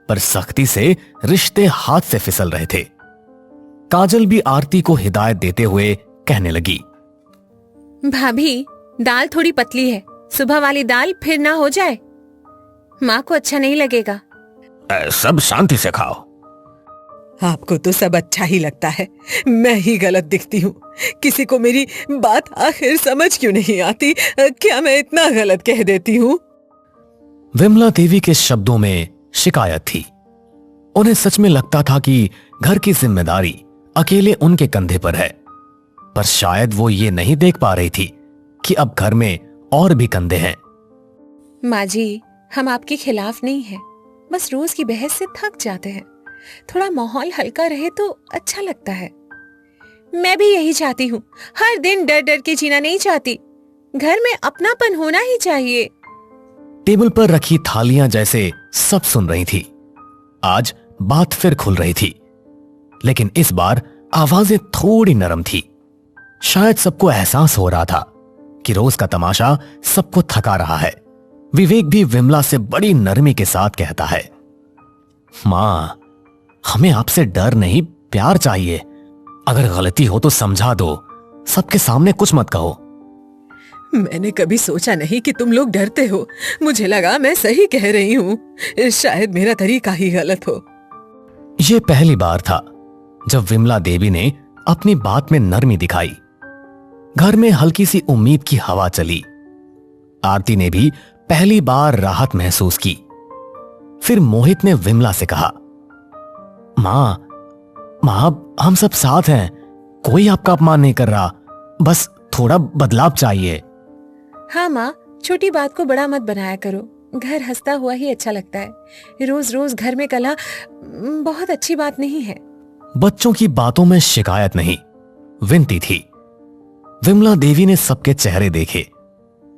पर सख्ती से रिश्ते हाथ से फिसल रहे थे। काजल भी आरती को हिदायत देते हुए कहने लगी, भाभी दाल थोड़ी पतली है, सुबह वाली दाल फिर ना हो जाए, माँ को अच्छा नहीं लगेगा। सब शांति से खाओ। आपको तो सब अच्छा ही लगता है, मैं ही गलत दिखती हूँ। किसी को मेरी बात आखिर समझ क्यों नहीं आती? क्या मैं इतना गलत कह देती हूँ? विमला देवी के शब्दों में शिकायत थी। उन्हें सच में लगता था कि घर की जिम्मेदारी अकेले उनके कंधे पर है, पर शायद वो ये नहीं देख पा रही थी कि अब घर में और भी कंधे हैं। माँ जी, हम आपके खिलाफ नहीं हैं, बस रोज की बहस से थक जाते हैं। थोड़ा माहौल हल्का रहे तो अच्छा लगता है। मैं भी यही चाहती हूँ, हर दिन डर डर के जीना नहीं चाहती। घर में अपनापन होना ही चाहिए। टेबल पर रखी थालियां जैसे सब सुन रही थी। आज बात फिर खुल रही थी, लेकिन इस बार आवाजें थोड़ी नरम थी। शायद सबको एहसास हो रहा था कि रोज का तमाशा सबको थका रहा है। विवेक भी विमला से बड़ी नरमी के साथ कहता है, मां, हमें आपसे डर नहीं प्यार चाहिए। अगर गलती हो तो समझा दो, सबके सामने कुछ मत कहो। मैंने कभी सोचा नहीं कि तुम लोग डरते हो। मुझे लगा मैं सही कह रही हूँ। शायद मेरा तरीका ही गलत हो। यह पहली बार था जब विमला देवी ने अपनी बात में नरमी दिखाई। घर में हल्की सी उम्मीद की हवा चली। आरती ने भी पहली बार राहत महसूस की। फिर मोहित ने विमला से कहा, मां, हम सब साथ हैं, कोई आपका अपमान नहीं कर रहा, बस थोड़ा बदलाव चाहिए। हाँ माँ, छोटी बात को बड़ा मत बनाया करो। घर हंसता हुआ ही अच्छा लगता है। रोज रोज घर में कलह बहुत अच्छी बात नहीं है। बच्चों की बातों में शिकायत नहीं, विनती थी। विमला देवी ने सबके चेहरे देखे।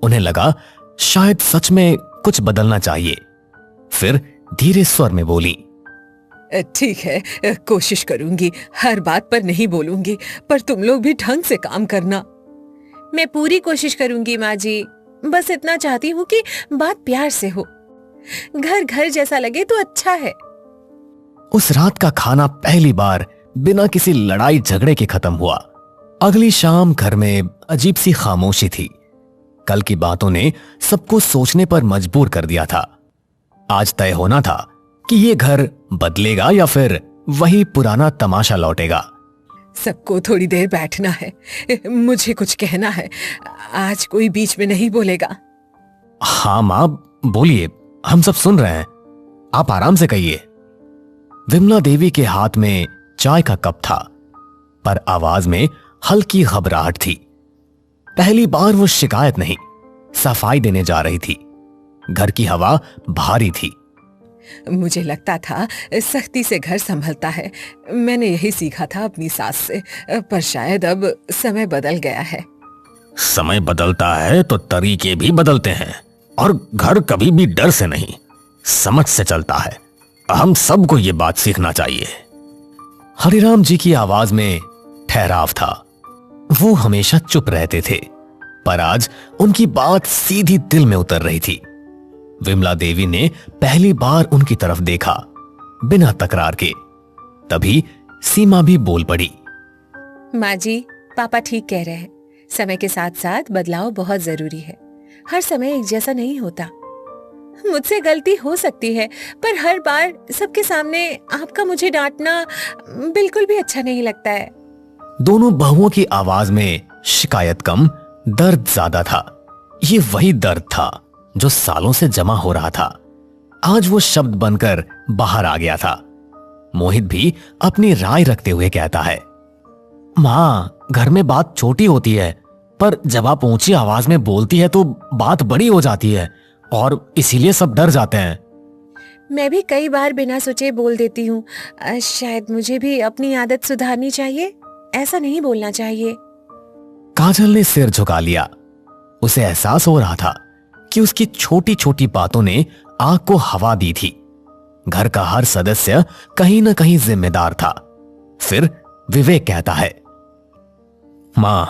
उन्हें लगा शायद सच में कुछ बदलना चाहिए। फिर धीरे स्वर में बोली, ठीक है, कोशिश करूंगी। हर बात पर नहीं बोलूंगी, पर तुम लोग भी ढंग से काम करना। मैं पूरी कोशिश करूंगी माँ जी। बस इतना चाहती हूँ कि बात प्यार से हो, घर घर जैसा लगे तो अच्छा है। उस रात का खाना पहली बार बिना किसी लड़ाई झगड़े के खत्म हुआ। अगली शाम घर में अजीब सी खामोशी थी। कल की बातों ने सबको सोचने पर मजबूर कर दिया था। आज तय होना था कि ये घर बदलेगा या फिर वही पुराना तमाशा लौटेगा। सबको थोड़ी देर बैठना है, मुझे कुछ कहना है। आज कोई बीच में नहीं बोलेगा। हाँ मां, बोलिए, हम सब सुन रहे हैं, आप आराम से कहिए। विमला देवी के हाथ में चाय का कप था, पर आवाज में हल्की घबराहट थी। पहली बार वो शिकायत नहीं, सफाई देने जा रही थी। घर की हवा भारी थी। मुझे लगता था सख्ती से घर संभलता है। मैंने यही सीखा था अपनी सास से, पर शायद अब समय बदल गया है। समय बदलता है तो तरीके भी बदलते हैं, और घर कभी भी डर से नहीं, समझ से चलता है। हम सबको ये बात सीखना चाहिए। हरिराम जी की आवाज में ठहराव था। वो हमेशा चुप रहते थे, पर आज उनकी बात सीधी दिल में उतर रही थी। विमला देवी ने पहली बार उनकी तरफ देखा, बिना तकरार के। तभी सीमा भी बोल पड़ी, माँ जी, पापा ठीक कह रहे हैं। समय के साथ साथ बदलाव बहुत जरूरी है। हर समय एक जैसा नहीं होता। मुझसे गलती हो सकती है, पर हर बार सबके सामने आपका मुझे डांटना बिल्कुल भी अच्छा नहीं लगता है। दोनों बहुओं की आवाज में शिकायत कम, दर्द ज्यादा था। ये वही दर्द था जो सालों से जमा हो रहा था। आज वो शब्द बनकर बाहर आ गया था। मोहित भी अपनी राय रखते हुए कहता है, मां, घर में बात छोटी होती है, पर जब आप ऊंची आवाज में बोलती है तो बात बड़ी हो जाती है और इसीलिए सब डर जाते हैं। मैं भी कई बार बिना सोचे बोल देती हूँ। शायद मुझे भी अपनी आदत सुधारनी चाहिए। ऐसा नहीं बोलना चाहिए। काजल ने सिर झुका लिया। उसे एहसास हो रहा था कि उसकी छोटी छोटी बातों ने आग को हवा दी थी। घर का हर सदस्य कहीं ना कहीं जिम्मेदार था। फिर विवेक कहता है, मां,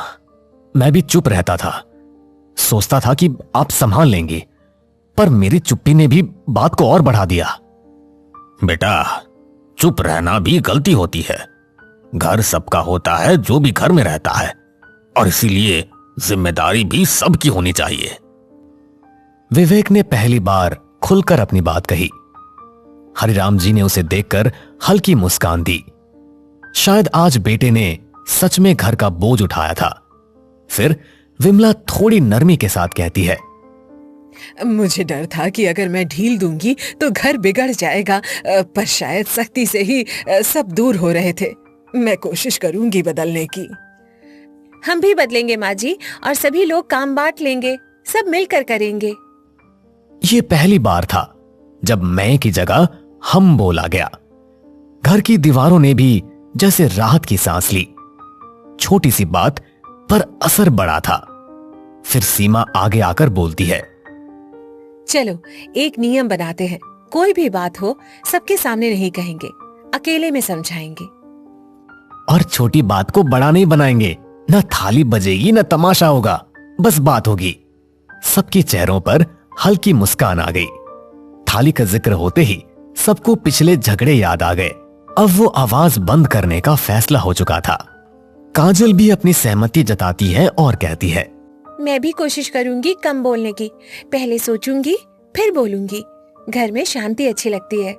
मैं भी चुप रहता था, सोचता था कि आप संभाल लेंगे, पर मेरी चुप्पी ने भी बात को और बढ़ा दिया। बेटा, चुप रहना भी गलती होती है। घर सबका होता है जो भी घर में रहता है, और इसीलिए जिम्मेदारी भी सबकी होनी चाहिए। विवेक ने पहली बार खुलकर अपनी बात कही। हरिराम जी ने उसे देखकर हल्की मुस्कान दी। शायद आज बेटे ने सच में घर का बोझ उठाया था। फिर विमला थोड़ी नरमी के साथ कहती है, मुझे डर था कि अगर मैं ढील दूंगी तो घर बिगड़ जाएगा, पर शायद सख्ती से ही सब दूर हो रहे थे। मैं कोशिश करूंगी बदलने की। हम भी बदलेंगे माँ जी, और सभी लोग काम बांट लेंगे, सब मिलकर करेंगे। ये पहली बार था जब मैं की जगह हम बोला गया। घर की दीवारों ने भी जैसे राहत की सांस ली। छोटी सी बात पर असर बड़ा था। फिर सीमा आगे आकर बोलती है, चलो एक नियम बनाते हैं। कोई भी बात हो सबके सामने नहीं कहेंगे, अकेले में समझाएंगे। और छोटी बात को बड़ा नहीं बनाएंगे। न थाली बजेगी न तमाशा होगा, बस बात होगी। सबके चेहरों पर हल्की मुस्कान आ गई। थाली का जिक्र होते ही सबको पिछले झगड़े याद आ गए। अब वो आवाज बंद करने का फैसला हो चुका था। काजल भी अपनी सहमति जताती है और कहती है, मैं भी कोशिश करूंगी कम बोलने की। पहले सोचूंगी फिर बोलूंगी। घर में शांति अच्छी लगती है।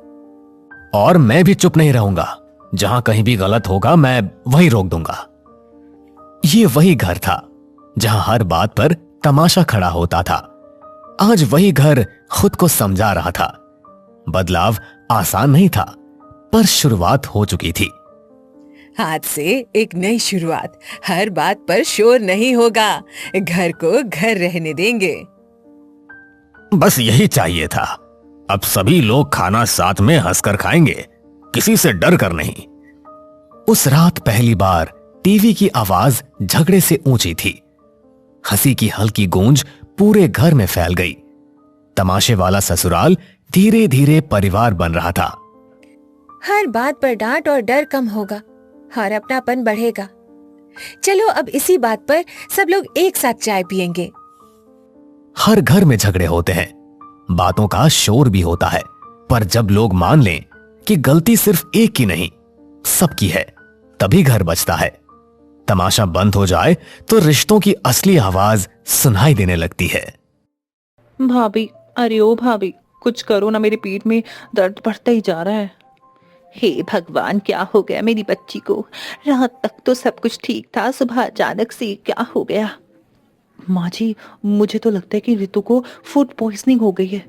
और मैं भी चुप नहीं रहूंगा। जहां कहीं भी गलत होगा मैं वहीं रोक दूंगा। ये वही घर था जहां हर बात पर तमाशा खड़ा होता था। आज वही घर खुद को समझा रहा था। बदलाव आसान नहीं था, पर शुरुआत हो चुकी थी। आज से एक नई शुरुआत। हर बात पर शोर नहीं होगा। घर को घर रहने देंगे। बस यही चाहिए था। अब सभी लोग खाना साथ में हंसकर खाएंगे, किसी से डर कर नहीं। उस रात पहली बार टीवी की आवाज झगड़े से ऊंची थी। हंसी की हल्की गूंज पूरे घर में फैल गई। तमाशे वाला ससुराल धीरे धीरे परिवार बन रहा था। हर बात पर डांट और डर कम होगा और अपनापन बढ़ेगा। चलो अब इसी बात पर सब लोग एक साथ चाय पियेंगे। हर घर में झगड़े होते हैं, बातों का शोर भी होता है, पर जब लोग मान लें कि गलती सिर्फ एक की नहीं सबकी है, तभी घर बचता है। तमाशा बंद हो जाए तो रिश्तों की असली आवाज सुनाई देने लगती है। भाभी, अरे ओ भाभी, कुछ करो ना, मेरे पेट में दर्द बढ़ता ही जा रहा है। हे भगवान, क्या हो गया मेरी बच्ची को? रात तक तो सब कुछ ठीक था, सुबह अचानक से क्या हो गया? माँ जी, मुझे तो लगता है कि रितु को फूड पॉइजनिंग हो गई है।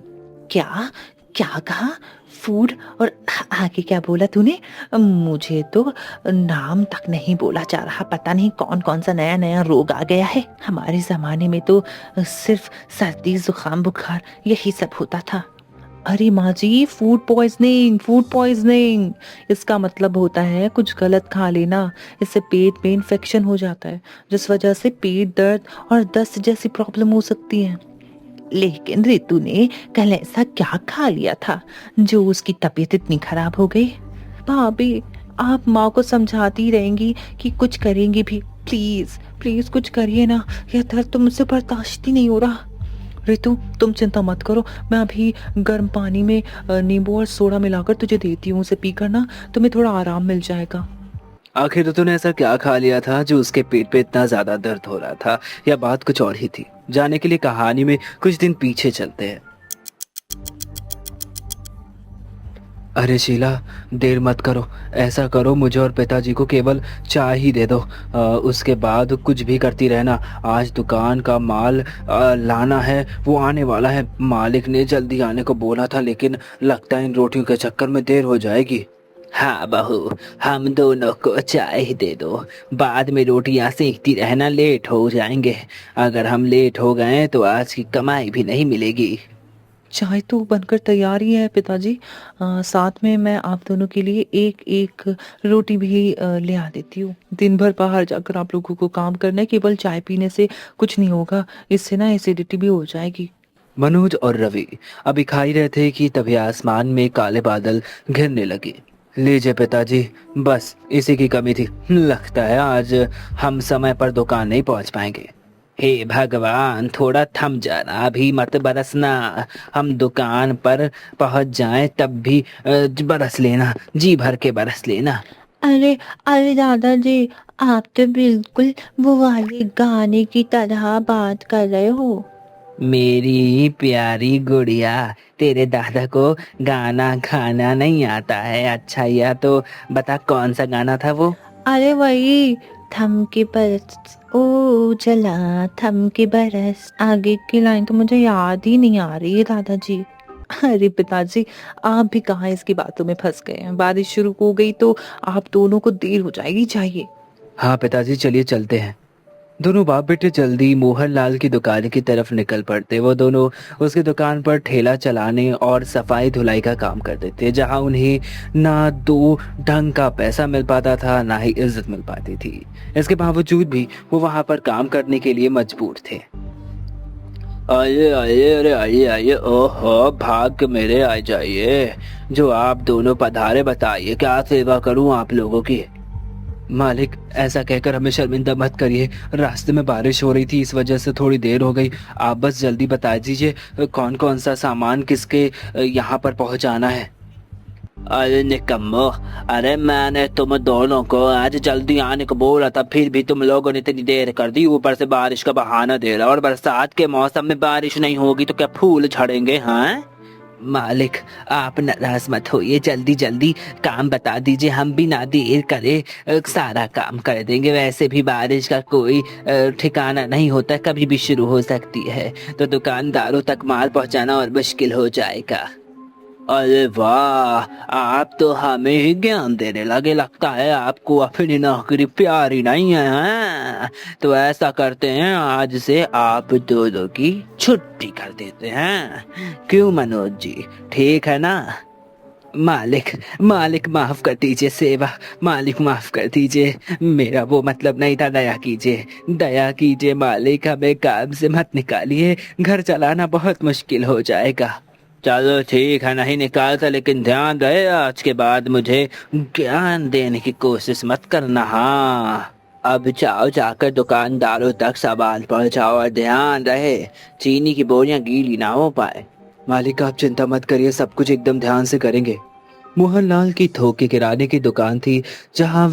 क्या क्या कहा? फूड? और आगे क्या बोला तूने? मुझे तो नाम तक नहीं बोला जा रहा। पता नहीं कौन कौन सा नया नया रोग आ गया है। हमारे जमाने में तो सिर्फ सर्दी, जुकाम, बुखार यही सब होता था। अरे माँ जी, फूड पॉइजनिंग, फूड पॉइजनिंग इसका मतलब होता है कुछ गलत खा लेना। इससे पेट में इन्फेक्शन हो जाता है, जिस वजह से पेट दर्द और दस्त जैसी प्रॉब्लम हो सकती है। लेकिन रितु ने कल ऐसा क्या खा लिया था जो उसकी तबीयत इतनी खराब हो गई? भाभी, आप माँ को समझाती रहेंगी कि कुछ करेंगी भी। प्लीज प्लीज कुछ करिए ना, यह दर्द तो मुझसे बर्दाश्त ही नहीं हो रहा। रितु, तुम चिंता मत करो, मैं अभी गर्म पानी में नींबू और सोडा मिलाकर तुझे देती हूँ। उसे पीकर ना तुम्हें थोड़ा आराम मिल जाएगा। आखिर तो तूने ऐसा क्या खा लिया था जो उसके पेट पे इतना ज्यादा दर्द हो रहा था, या बात कुछ और ही थी? जाने के लिए कहानी में कुछ दिन पीछे चलते हैं। अरे शीला, देर मत करो। ऐसा करो, मुझे और पिताजी को केवल चाय ही दे दो। उसके बाद कुछ भी करती रहना। आज दुकान का माल लाना है, वो आने वाला है। मालिक ने जल्दी आने को बोला था, लेकिन लगता है इन रोटियों के चक्कर में देर हो जाएगी। हाँ बहू, हम दोनों को चाय ही दे दो। बाद में रोटियां सेकती रहना, लेट हो जाएंगे। अगर हम लेट हो गए तो आज की कमाई भी नहीं मिलेगी। चाय तो बनकर तैयार ही है पिताजी। साथ में मैं आप दोनों के लिए एक एक रोटी भी ले आ देती हूँ। दिन भर बाहर जाकर आप लोगों को काम करना है, केवल चाय पीने से कुछ नहीं होगा, इससे ना एसिडिटी भी हो जाएगी। मनोज और रवि अभी खा ही रहे थे कि तभी आसमान में काले बादल घिरने लगे। लीजिए पिताजी, बस इसी की कमी थी। लगता है आज हम समय पर दुकान नहीं पहुंच पाएंगे। हे भगवान, थोड़ा थम जाना, अभी मत बरसना। हम दुकान पर पहुंच जाएं तब भी बरस लेना, जी भर के बरस लेना। अरे अरे दादाजी, आप तो बिल्कुल वो वाले गाने की तरह बात कर रहे हो। मेरी प्यारी गुड़िया, तेरे दादा को गाना गाना नहीं आता है। अच्छा, या तो बता कौन सा गाना था वो? अरे वही, थम के बरस ओ चला, थम के बरस। आगे की लाइन तो मुझे याद ही नहीं आ रही है दादाजी। अरे पिताजी, आप भी कहाँ इसकी बातों में फंस गए हैं। बारिश शुरू हो गई तो आप दोनों को देर हो जाएगी। चाहिए हाँ पिताजी, चलिए चलते हैं। दोनों बाप बेटे जल्दी मोहनलाल की दुकान की तरफ निकल पड़ते। वो दोनों उसकी दुकान पर ठेला चलाने और सफाई धुलाई का काम करते थे, जहां उन्हें ना दो ढंग का पैसा मिल पाता था, ना ही इज्जत मिल पाती थी। इसके बावजूद भी वो वहां पर काम करने के लिए मजबूर थे। आइए आइए, अरे आइए आइए, ओहो भाग मेरे, आ जाइए। जो आप दोनों पधारे, बताइए क्या सेवा करूं आप लोगों की। मालिक, ऐसा कहकर हमें शर्मिंदा मत करिए। रास्ते में बारिश हो रही थी, इस वजह से थोड़ी देर हो गई। आप बस जल्दी बता दीजिए कौन कौन सा सामान किसके यहाँ पर पहुँचाना है। अरे निकम्मो, अरे मैंने तुम दोनों को आज जल्दी आने को बोला था, फिर भी तुम लोगों ने इतनी देर कर दी। ऊपर से बारिश का बहाना दे रहा, और बरसात के मौसम में बारिश नहीं होगी तो क्या फूल झड़ेंगे? हाँ मालिक, आप नाराज मत होइए, जल्दी जल्दी काम बता दीजिए, हम भी ना देर करे सारा काम कर देंगे। वैसे भी बारिश का कोई ठिकाना नहीं होता, कभी भी शुरू हो सकती है, तो दुकानदारों तक माल पहुंचाना और मुश्किल हो जाएगा। अरे वाह, आप तो हमें ही ज्ञान देने लगे। लगता है आपको अपनी नौकरी प्यारी नहीं है, हाँ? तो ऐसा करते हैं, आज से आप दोनों की छुट्टी कर देते हैं। क्यों मनोज जी, ठीक है ना? मालिक मालिक माफ कर दीजिए, सेवा मालिक माफ कर दीजिए, मेरा वो मतलब नहीं था। दया कीजिए, दया कीजिए मालिक, हमें काम से मत निकालिए, घर चलाना बहुत मुश्किल हो जाएगा। चलो ठीक है, नहीं निकालता, लेकिन ध्यान रहे आज के बाद मुझे ज्ञान देने की कोशिश मत करना। हाँ, अब जाओ, जाकर दुकानदारों तक सामान पहुंचाओ, और ध्यान रहे चीनी की बोरियां गीली ना हो पाए। मालिक आप चिंता मत करिए, सब कुछ एकदम ध्यान से करेंगे। मोहनलाल की थोक की किराने की दुकान थी, जहां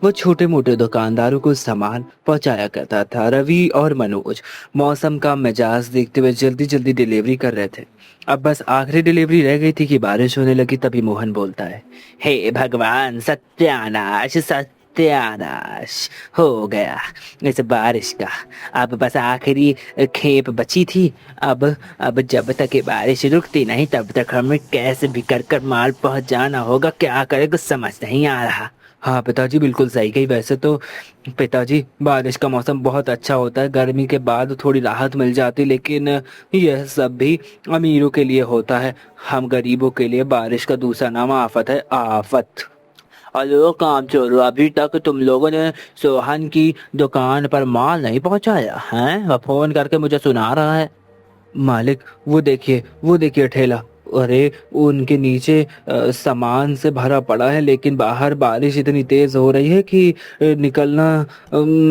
वो छोटे मोटे दुकानदारों को सामान पहुंचाया करता था। रवि और मनोज मौसम का मिजाज देखते हुए जल्दी जल्दी डिलीवरी कर रहे थे। अब बस आखिरी डिलीवरी रह गई थी कि बारिश होने लगी। तभी मोहन बोलता है, हे भगवान, सत्यानाश सत्यानाश हो गया इस बारिश का। अब बस आखिरी खेप बची थी। अब जब तक ये बारिश रुकती नहीं, तब तक हमें कैसे भी कर माल पहुंच जाना होगा। क्या करे, कुछ समझ नहीं आ रहा। हाँ पिताजी, बिल्कुल सही कही। वैसे तो पिताजी, बारिश का मौसम बहुत अच्छा होता है, गर्मी के बाद थोड़ी राहत मिल जाती, लेकिन यह सब भी अमीरों के लिए होता है। हम गरीबों के लिए बारिश का दूसरा नाम आफत है, आफत। अरे काम चोरो, अभी तक तुम लोगों ने सोहन की दुकान पर माल नहीं पहुंचाया है? वह फोन करके मुझे सुना रहा है। मालिक, वो देखिए ठेला। अरे उनके नीचे सामान से भरा पड़ा है, लेकिन बाहर बारिश इतनी तेज हो रही है कि निकलना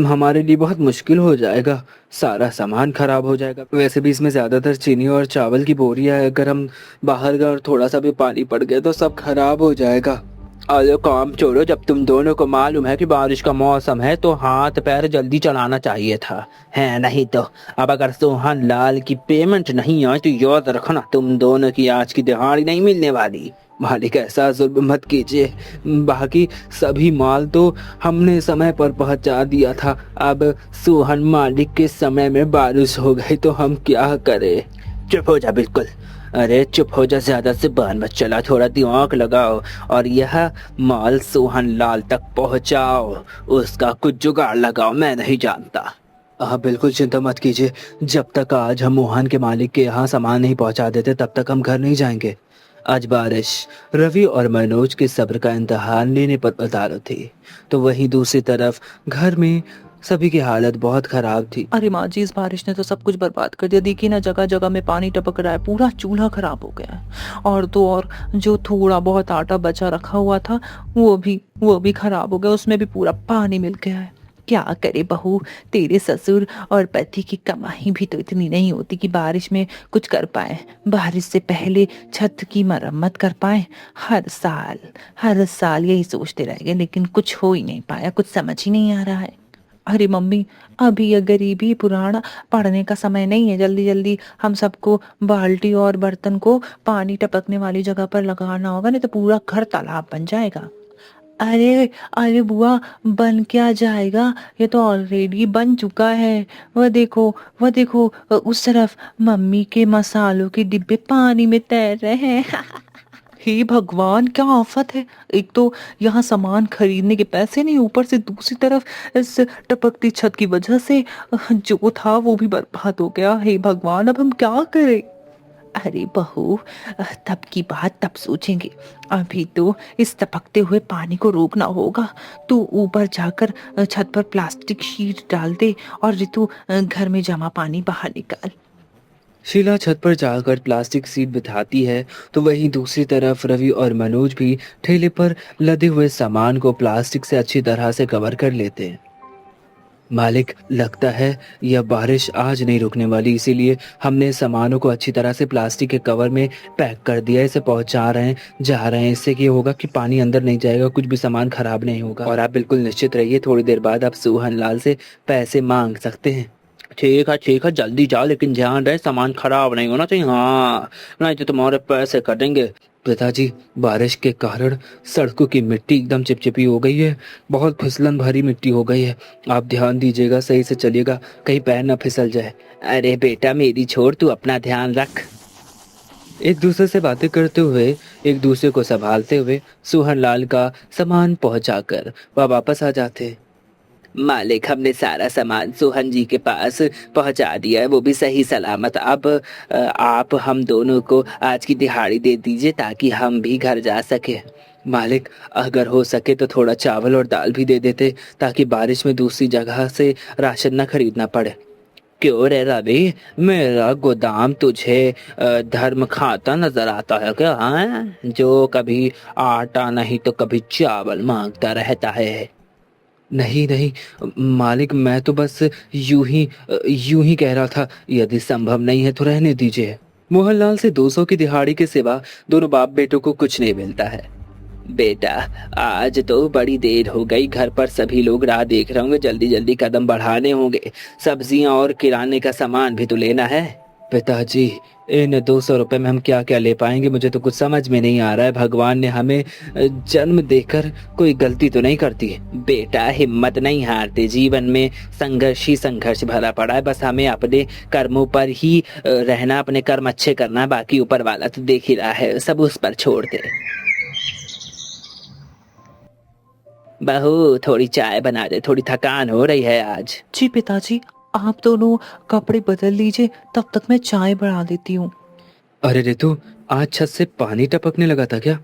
हमारे लिए बहुत मुश्किल हो जाएगा। सारा सामान खराब हो जाएगा। वैसे भी इसमें ज्यादातर चीनी और चावल की बोरियां है, अगर हम बाहर गए और थोड़ा सा भी पानी पड़ गया तो सब खराब हो जाएगा। अरे काम छोड़ो, जब तुम दोनों को मालूम है कि बारिश का मौसम है तो हाथ पैर जल्दी चलाना चाहिए था, है नहीं तो अब अगर सोहन लाल की पेमेंट नहीं आई तो याद रखना तुम दोनों की आज की दिहाड़ी नहीं मिलने वाली। मालिक ऐसा जुल्म मत कीजिए, बाकी सभी माल तो हमने समय पर पहुंचा दिया था, अब सोहन मालिक के समय में बारिश हो गई तो हम क्या करें। चुप हो जा बिल्कुल, अरे चुप हो जा, ज्यादा से बाहर मत चला, थोड़ा दिमाग लगाओ और यह माल सोहन लाल तक पहुंचाओ, उसका कुछ जुगाड़ लगाओ, मैं नहीं जानता। आप बिल्कुल चिंता मत कीजिए, जब तक आज हम मोहन के मालिक के यहाँ सामान नहीं पहुंचा देते तब तक हम घर नहीं जाएंगे। आज बारिश रवि और मनोज के सब्र का इम्तिहान लेने पर उतारू थी, तो वहीं दूसरी तरफ घर में सभी की हालत बहुत खराब थी। अरे माँ जी, इस बारिश ने तो सब कुछ बर्बाद कर दिया। देखिए ना, जगह जगह में पानी टपक रहा है, पूरा चूल्हा खराब हो गया है। और तो और जो थोड़ा बहुत आटा बचा रखा हुआ था वो भी खराब हो गया, उसमें भी पूरा पानी मिल गया है। क्या करे बहू, तेरे ससुर और पति की कमाई भी तो इतनी नहीं होती कि बारिश में कुछ कर पाए, बारिश से पहले छत की मरम्मत कर पाए। हर साल यही सोचते रह गए, लेकिन कुछ हो ही नहीं पाया, कुछ समझ ही नहीं आ रहा है। अरे मम्मी, अभी ये गरीबी पुराना पढ़ने का समय नहीं है। जल्दी जल्दी हम सबको बाल्टी और बर्तन को पानी टपकने वाली जगह पर लगाना होगा, नहीं तो पूरा घर तालाब बन जाएगा। अरे अरे बुआ, बन क्या जाएगा, ये तो ऑलरेडी बन चुका है। वह देखो उस तरफ मम्मी के मसालों के डिब्बे पानी में तैर रहे हैं। हे भगवान, क्या आफत है। एक तो यहाँ सामान खरीदने के पैसे नहीं, ऊपर से दूसरी तरफ इस टपकती छत की वजह से जो था वो भी बर्बाद हो गया। हे भगवान, अब हम क्या करें। अरे बहू, तब की बात तब सोचेंगे, अभी तो इस टपकते हुए पानी को रोकना होगा। तू ऊपर जाकर छत पर प्लास्टिक शीट डाल दे और ऋतु घर में जमा पानी बाहर निकाल। शीला छत पर जाकर प्लास्टिक सीट बिठाती है, तो वहीं दूसरी तरफ रवि और मनोज भी ठेले पर लदे हुए सामान को प्लास्टिक से अच्छी तरह से कवर कर लेते हैं। मालिक, लगता है यह बारिश आज नहीं रुकने वाली, इसीलिए हमने सामानों को अच्छी तरह से प्लास्टिक के कवर में पैक कर दिया, इसे पहुंचा रहे हैं, जा रहे हैं। इससे क्या होगा कि पानी अंदर नहीं जाएगा, कुछ भी सामान खराब नहीं होगा। और आप बिल्कुल निश्चित रहिए, थोड़ी देर बाद आप सोहन लाल से पैसे मांग सकते हैं। ठीक है, जल्दी जाओ, लेकिन ध्यान रहे सामान खराब नहीं होना चाहिए, हाँ, नहीं तो तुम्हारे पैसे कटेंगे। पिताजी, बारिश के कारण सड़कों की मिट्टी एकदम चिपचिपी हो गई है, बहुत फिसलन भरी मिट्टी हो गई है, आप ध्यान दीजिएगा, सही से चलिएगा, कहीं पैर ना फिसल जाए। अरे बेटा मेरी छोड़, तू अपना ध्यान रख। एक दूसरे से बातें करते हुए, एक दूसरे को संभालते हुए सोहन लाल का सामान पहुंचाकर वह वापस आ जाते। मालिक, हमने सारा सामान सोहन जी के पास पहुंचा दिया है, वो भी सही सलामत। अब आप हम दोनों को आज की दिहाड़ी दे दीजिए ताकि हम भी घर जा सके। मालिक, अगर हो सके तो थोड़ा चावल और दाल भी दे देते ताकि बारिश में दूसरी जगह से राशन न खरीदना पड़े। क्यों रे रवि, मेरा गोदाम तुझे धर्म खाता नजर आता है क्या? हाँ, जो कभी आटा नहीं तो कभी चावल मांगता रहता है। नहीं मालिक, मैं तो बस यूं ही कह रहा था, यदि संभव नहीं है तो रहने दीजिए। मोहनलाल से 200 की दिहाड़ी के सिवा दोनों बाप बेटों को कुछ नहीं मिलता है। बेटा, आज तो बड़ी देर हो गई, घर पर सभी लोग राह देख रहे होंगे, जल्दी जल्दी कदम बढ़ाने होंगे, सब्जियां और किराने का सामान भी तो लेना है। पिताजी, इन 200 रुपए में हम क्या क्या ले पाएंगे, मुझे तो कुछ समझ में नहीं आ रहा है। भगवान ने हमें जन्म देकर कोई गलती तो नहीं करती है। बेटा, हिम्मत नहीं हारते, जीवन में संघर्ष ही संघर्ष भरा पड़ा है, बस हमें अपने कर्मों पर ही रहना, अपने कर्म अच्छे करना, बाकी ऊपर वाला तो देख ही रहा है, सब उस पर छोड़ दे। बहू, थोड़ी चाय बना दे, थोड़ी थकान हो रही है आज। जी पिताजी, आप दोनों कपड़े बदल लीजिए, तब तक मैं चाय बढ़ा देती हूँ। अरे ऋतु, आज छत से पानी टपकने लगा था क्या?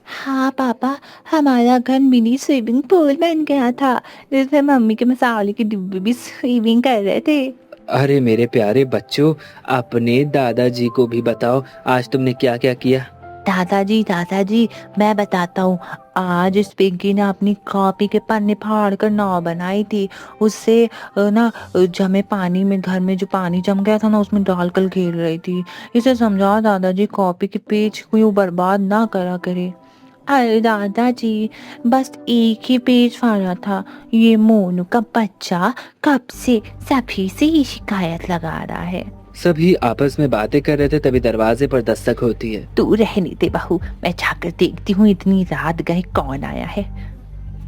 हाँ पापा, हमारा घर मिनी स्विमिंग पूल बन गया था, जिसमें मम्मी के मसाले के डिब्बे भी स्विमिंग कर रहे थे। अरे मेरे प्यारे बच्चों, अपने दादाजी को भी बताओ आज तुमने क्या क्या किया। दादाजी, मैं बताता हूँ। आज इस पिंकी ने अपनी कॉपी के पन्ने फाड़ कर नाव बनाई थी, उससे ना जमे पानी में, घर में जो पानी जम गया था ना, उसमें डालकर घेर रही थी। इसे समझाओ दादाजी, कॉपी के पेज को यूं बर्बाद ना करा करे। अरे दादाजी, बस एक ही पेज फाड़ा था। ये मोनू का बच्चा कब से सभी से ही शिकायत लगा रहा है। सभी आपस में बातें कर रहे थे, तभी दरवाजे पर दस्तक होती है। तू रहने दे बहू, मैं जाकर देखती हूँ इतनी रात गए कौन आया है।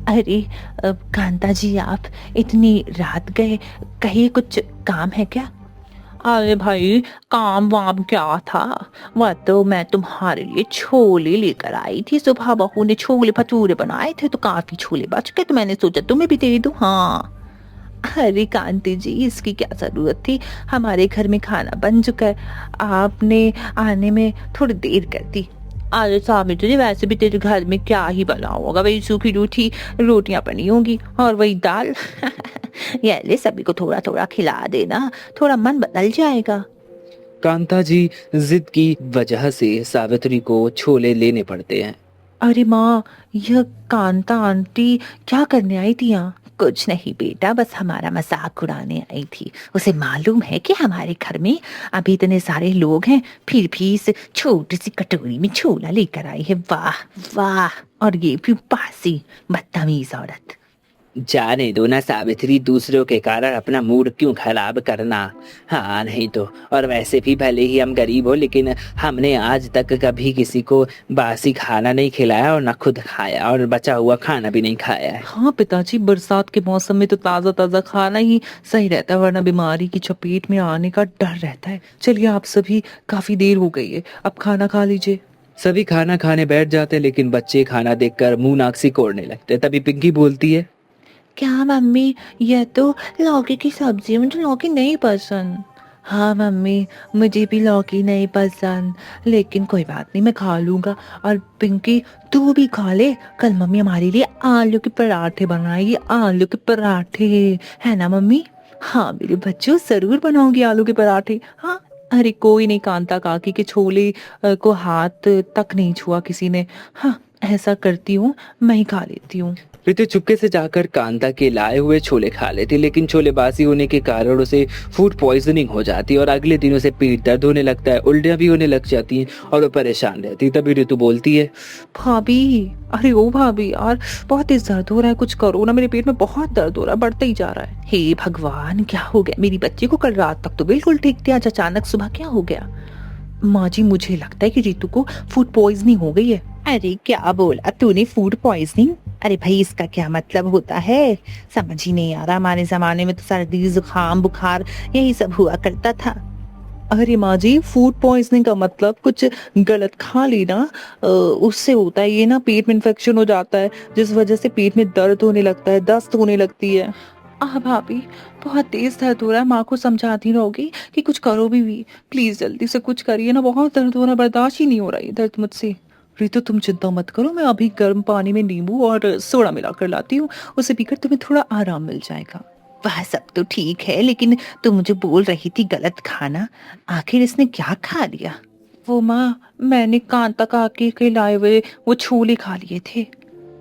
अरे कांता जी, आप इतनी रात गए, कहीं कुछ काम है क्या? अरे भाई, काम वाम क्या था, वह तो मैं तुम्हारे लिए छोले लेकर आई थी। सुबह बहू ने छोले भटूरे बनाए थे तो काफी छोले बच गए, तो मैंने सोचा तुम्हें भी दे दूं। हाँ। अरे कांति जी, इसकी क्या जरूरत थी, हमारे घर में खाना बन चुका है, आपने आने में थोड़ी देर कर दी। अरे साबित्री जी, वैसे भी तेरे घर में क्या ही बना होगा, वही सूखी रूठी रोटियां बनी होंगी और वही दाल। ये ले, सभी को थोड़ा थोड़ा खिला देना, थोड़ा मन बदल जाएगा। कांता जी जिद की वजह से सावित्री को छोले लेने पड़ते हैं। अरे माँ, यह कांता आंटी क्या करने आई थी यहाँ? कुछ नहीं बेटा, बस हमारा मजाक उड़ाने आई थी। उसे मालूम है कि हमारे घर में अभी इतने सारे लोग हैं, फिर भी इस छोटी सी कटोरी में छोला लेकर आई है। वाह वाह, और ये भी पासी बदतमीज औरत। जाने दो ना सावित्री, दूसरों के कारण अपना मूड क्यों खराब करना। हाँ नहीं तो, और वैसे भी भले ही हम गरीब हो, लेकिन हमने आज तक कभी किसी को बासी खाना नहीं खिलाया और ना खुद खाया, और बचा हुआ खाना भी नहीं खाया है। हाँ पिताजी, बरसात के मौसम में तो ताज़ा ताज़ा खाना ही सही रहता है, वरना बीमारी की चपेट में आने का डर रहता है। चलिए, आप सभी, काफी देर हो गई है, अब खाना खा लीजिए। सभी खाना खाने बैठ जाते, लेकिन बच्चे खाना देखकर मुंह नाक सिकोड़ने लगते। तभी पिंकी बोलती है, क्या मम्मी, यह तो लौकी की सब्जी है, मुझे लौकी नहीं पसंद। हाँ मम्मी, मुझे भी लौकी नहीं पसंद, लेकिन कोई बात नहीं, मैं खा लूंगा। और पिंकी, तू भी खा ले, कल मम्मी हमारे लिए आलू के पराठे बनाएगी, आलू के पराठे, है ना मम्मी? हाँ मेरे बच्चों, जरूर बनाऊंगी आलू के पराठे। हाँ। अरे कोई नहीं, कांता काकी के छोले को हाथ तक नहीं छुआ किसी ने। हाँ, ऐसा करती हूँ, मैं ही खा लेती हूँ। रितु चुपके से जाकर कांता के लाए हुए छोले खा लेती, लेकिन छोले बासी होने के कारण उसे फूड पॉइजनिंग हो जाती और अगले दिन उसे पेट दर्द होने लगता है, उल्टियां भी होने लग जाती हैं और वो परेशान रहती। तभी रितु बोलती है, भाभी, अरे ओ भाभी यार, बहुत तेज दर्द हो रहा है, कुछ करो ना, मेरे पेट में बहुत दर्द हो रहा है, बढ़ता ही जा रहा है। हे भगवान, क्या हो गया मेरी बच्ची को? कल रात तक तो बिल्कुल ठीक थी, आज अचानक सुबह क्या हो गया? माँ जी, मुझे लगता है कि रितु को फूड पॉइजनिंग हो गई है। अरे क्या बोला तूने, फूड पॉइजनिंग? अरे भाई, इसका क्या मतलब होता है, समझ ही नहीं आ रहा। हमारे जमाने में तो सर्दी जुकाम बुखार यही सब हुआ करता था। अरे माँ जी, फूड पॉइजनिंग का मतलब कुछ गलत खा लेना, उससे होता है ये ना, पेट में इन्फेक्शन हो जाता है, जिस वजह से पेट में दर्द होने लगता है, दस्त होने लगती है। भाभी, बहुत तेज दर्द हो रहा है, माँ को समझाती रहोगी कि कुछ करो भी प्लीज जल्दी से कुछ करिए ना, बहुत दर्द हो रहा है, बर्दाश्त ही नहीं हो रहा है दर्द मुझसे। रितु, तुम चिंता मत करो, मैं अभी गर्म पानी में नींबू और सोडा मिलाकर लाती हूँ, उसे पीकर तुम्हें थोड़ा आराम मिल जाएगा। वह सब तो ठीक है, लेकिन तू मुझे बोल रही थी गलत खाना, आखिर इसने क्या खा लिया? वो माँ, मैंने कांता काकी के लाए हुए वो छोले खा लिए थे।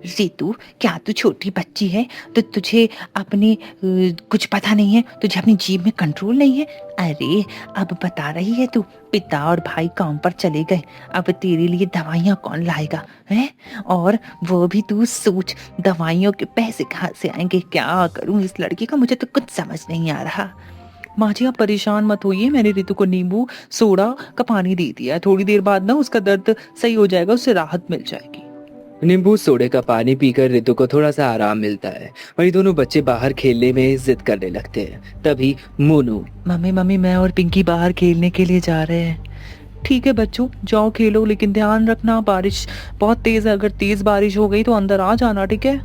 रितु, क्या तू छोटी बच्ची है तो तुझे अपने कुछ पता नहीं है, तुझे अपनी जीभ में कंट्रोल नहीं है? अरे अब बता रही है तू, पिता और भाई काम पर चले गए, अब तेरे लिए दवाइयाँ कौन लाएगा है? और वो भी तू सोच, दवाइयों के पैसे कहाँ से आएंगे? क्या करूँ इस लड़की का, मुझे तो कुछ समझ नहीं आ रहा। माँ जी, आप परेशान मत होइए, मैंने रितु को नींबू सोडा का पानी दे दिया है, थोड़ी देर बाद ना उसका दर्द सही हो जाएगा, उससे राहत मिल जाएगी। नींबू सोडे का पानी पीकर रितु को थोड़ा सा आराम मिलता है। वहीं दोनों बच्चे बाहर खेलने में जिद करने लगते हैं। तभी मोनू, मम्मी, मैं और पिंकी बाहर खेलने के लिए जा रहे हैं। ठीक है बच्चों, जाओ खेलो, लेकिन ध्यान रखना, बारिश बहुत तेज है, अगर तेज बारिश हो गई तो अंदर आ जाना, ठीक है?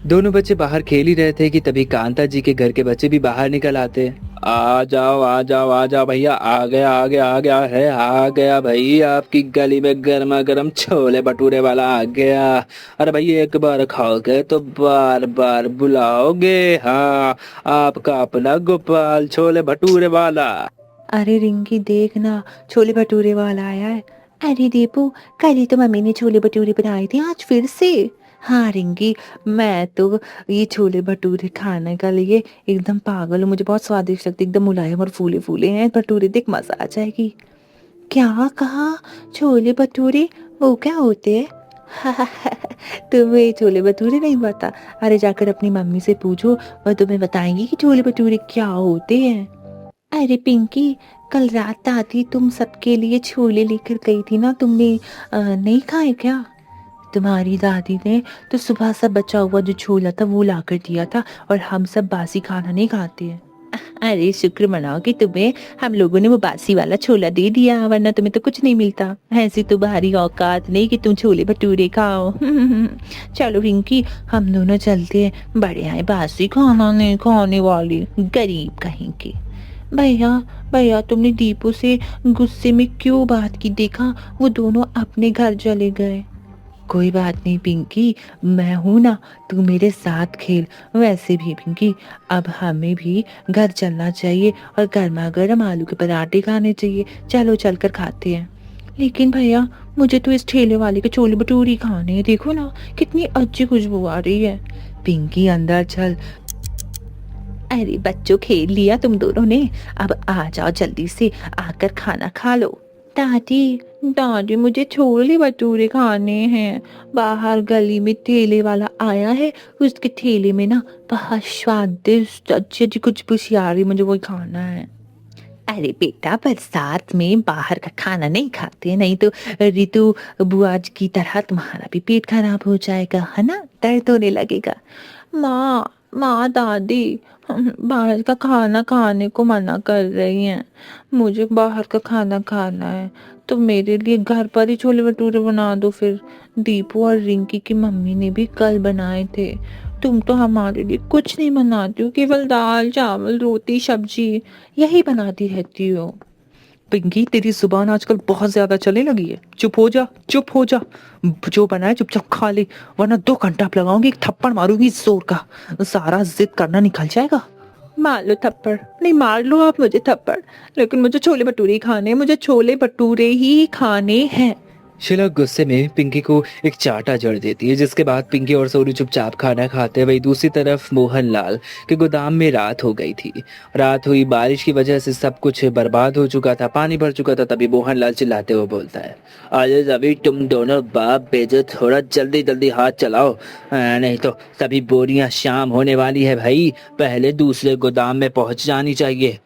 दोनों बच्चे बाहर खेल ही रहे थे कि तभी कांता जी के घर के बच्चे भी बाहर निकल आते हैं। आ जाओ आ जाओ आ जाओ भैया, आ गया है, आ गया भाई, आपकी गली में गर्मा गर्म छोले भटूरे वाला आ गया। अरे भाई, एक बार खाओगे तो बार बार बुलाओगे। हाँ, आपका अपना गोपाल छोले भटूरे वाला। अरे रिंकी, देखना छोले भटूरे वाला आया है। अरे दीपू, कल ही तो मम्मी ने छोले भटूरे बनाए थे, आज फिर से? हाँ रिंकी, मैं तो ये छोले भटूरे खाने के लिए एकदम पागल हूँ, मुझे बहुत स्वादिष्ट लगते, एकदम मुलायम और फूले फूले हैं भटूरे, देख मजा आ जाएगी। क्या कहा? छोले भटूरे वो क्या होते हैं? तुम्हें छोले भटूरे नहीं पता? अरे जाकर अपनी मम्मी से पूछो, वह तुम्हें बताएंगी कि छोले भटूरे क्या होते हैं। अरे पिंकी, कल रात दादी तुम सबके लिए छोले लेकर गई थी ना, तुमने नहीं खाए क्या? तुम्हारी दादी ने तो सुबह सब बचा हुआ जो छोला था वो ला कर दिया था, और हम सब बासी खाना नहीं खाते हैं। अरे शुक्र मनाओ कि तुम्हें हम लोगों ने वो बासी वाला छोला दे दिया, वरना तुम्हें तो कुछ नहीं मिलता। ऐसी तुम्हारी औकात नहीं कि तुम छोले भटूरे खाओ। चलो रिंकी, हम दोनों चलते हैं, बड़े आए बासी खाना नहीं खाने वाले गरीब कहीं के। भैया भैया, तुमने दीपू से गुस्से में क्यों बात की? देखा, वो दोनों अपने घर चले गए। कोई बात नहीं पिंकी, मैं हूं ना, तू मेरे साथ खेल। वैसे भी पिंकी, अब हमें भी घर चलना चाहिए और गर्मा गर्म आलू के पराठे खाने चाहिए। चलो चलकर खाते हैं। लेकिन भैया, मुझे तो इस ठेले वाले के छोले भटूरे खाने हैं। देखो ना कितनी अच्छी खुशबू आ रही है। पिंकी अंदर चल। अरे बच्चों, खेल लिया तुम दोनों ने, अब आ जाओ जल्दी से, आकर खाना खा लो। दादी दादी, मुझे छोले भटूरे खाने हैं। बाहर गली में ठेले वाला आया है, उसके ठेले में ना बहुत स्वादिष्ट अच्छी अच्छी कुछ कुछ आ रही, मुझे वही खाना है। अरे बेटा, बरसात में बाहर का खाना नहीं खाते, नहीं तो रितु बुआ की तरह तुम्हारा भी पेट खराब हो जाएगा, है ना, दर्द होने लगेगा। माँ माँ दादी, बाहर का खाना खाने को मना कर रही हैं। मुझे बाहर का खाना खाना है, तो मेरे लिए घर पर ही छोले भटूरे बना दो फिर। दीपू और रिंकी की मम्मी ने भी कल बनाए थे। तुम तो हमारे लिए कुछ नहीं बनाती हो, केवल दाल चावल रोटी सब्जी यही बनाती रहती हो। पिंकी, तेरी जुबान आजकल बहुत ज्यादा चलने लगी है। चुप हो जा, चुप हो जा। जो बनाए चुपचाप खा ले, वरना 2 घंटा लगाऊंगी, एक थप्पड़ मारूंगी जोर का, सारा जिद करना निकल जाएगा। मार लो थप्पड़, नहीं मार लो आप मुझे थप्पड़, लेकिन मुझे छोले भटूरे ही खाने हैं, मुझे छोले भटूरे ही खाने हैं। शीला गुस्से में पिंकी को एक चाटा जड़ देती है, जिसके बाद पिंकी और सोनू चुपचाप खाना खाते। वही दूसरी तरफ मोहनलाल के गोदाम में रात हो गई थी। रात हुई, बारिश की वजह से सब कुछ बर्बाद हो चुका था, पानी भर चुका था। तभी मोहनलाल चिल्लाते हुए बोलता है, अरे अभी तुम दोनों बाप बेटे थोड़ा जल्दी जल्दी हाथ चलाओ, नहीं तो सभी बोरियां शाम होने वाली है भाई, पहले दूसरे गोदाम में पहुंच जानी चाहिए।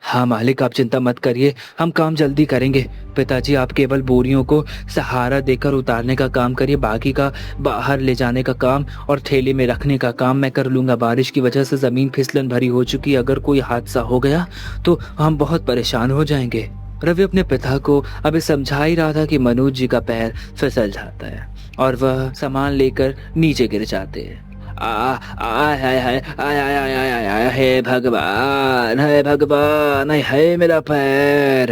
हाँ मालिक, आप चिंता मत करिए, हम काम जल्दी करेंगे। पिताजी, आप केवल बोरियों को सहारा देकर उतारने का काम करिए, बाकी का बाहर ले जाने का काम और थैली में रखने का काम मैं कर लूँगा। बारिश की वजह से ज़मीन फिसलन भरी हो चुकी है, अगर कोई हादसा हो गया तो हम बहुत परेशान हो जाएंगे। रवि अपने पिता को अभी समझा ही रहा था कि मनोज जी का पैर फिसल जाता है और वह सामान लेकर नीचे गिर जाते हैं। हे भगवान, हे भगवान, हे मेरा पैर।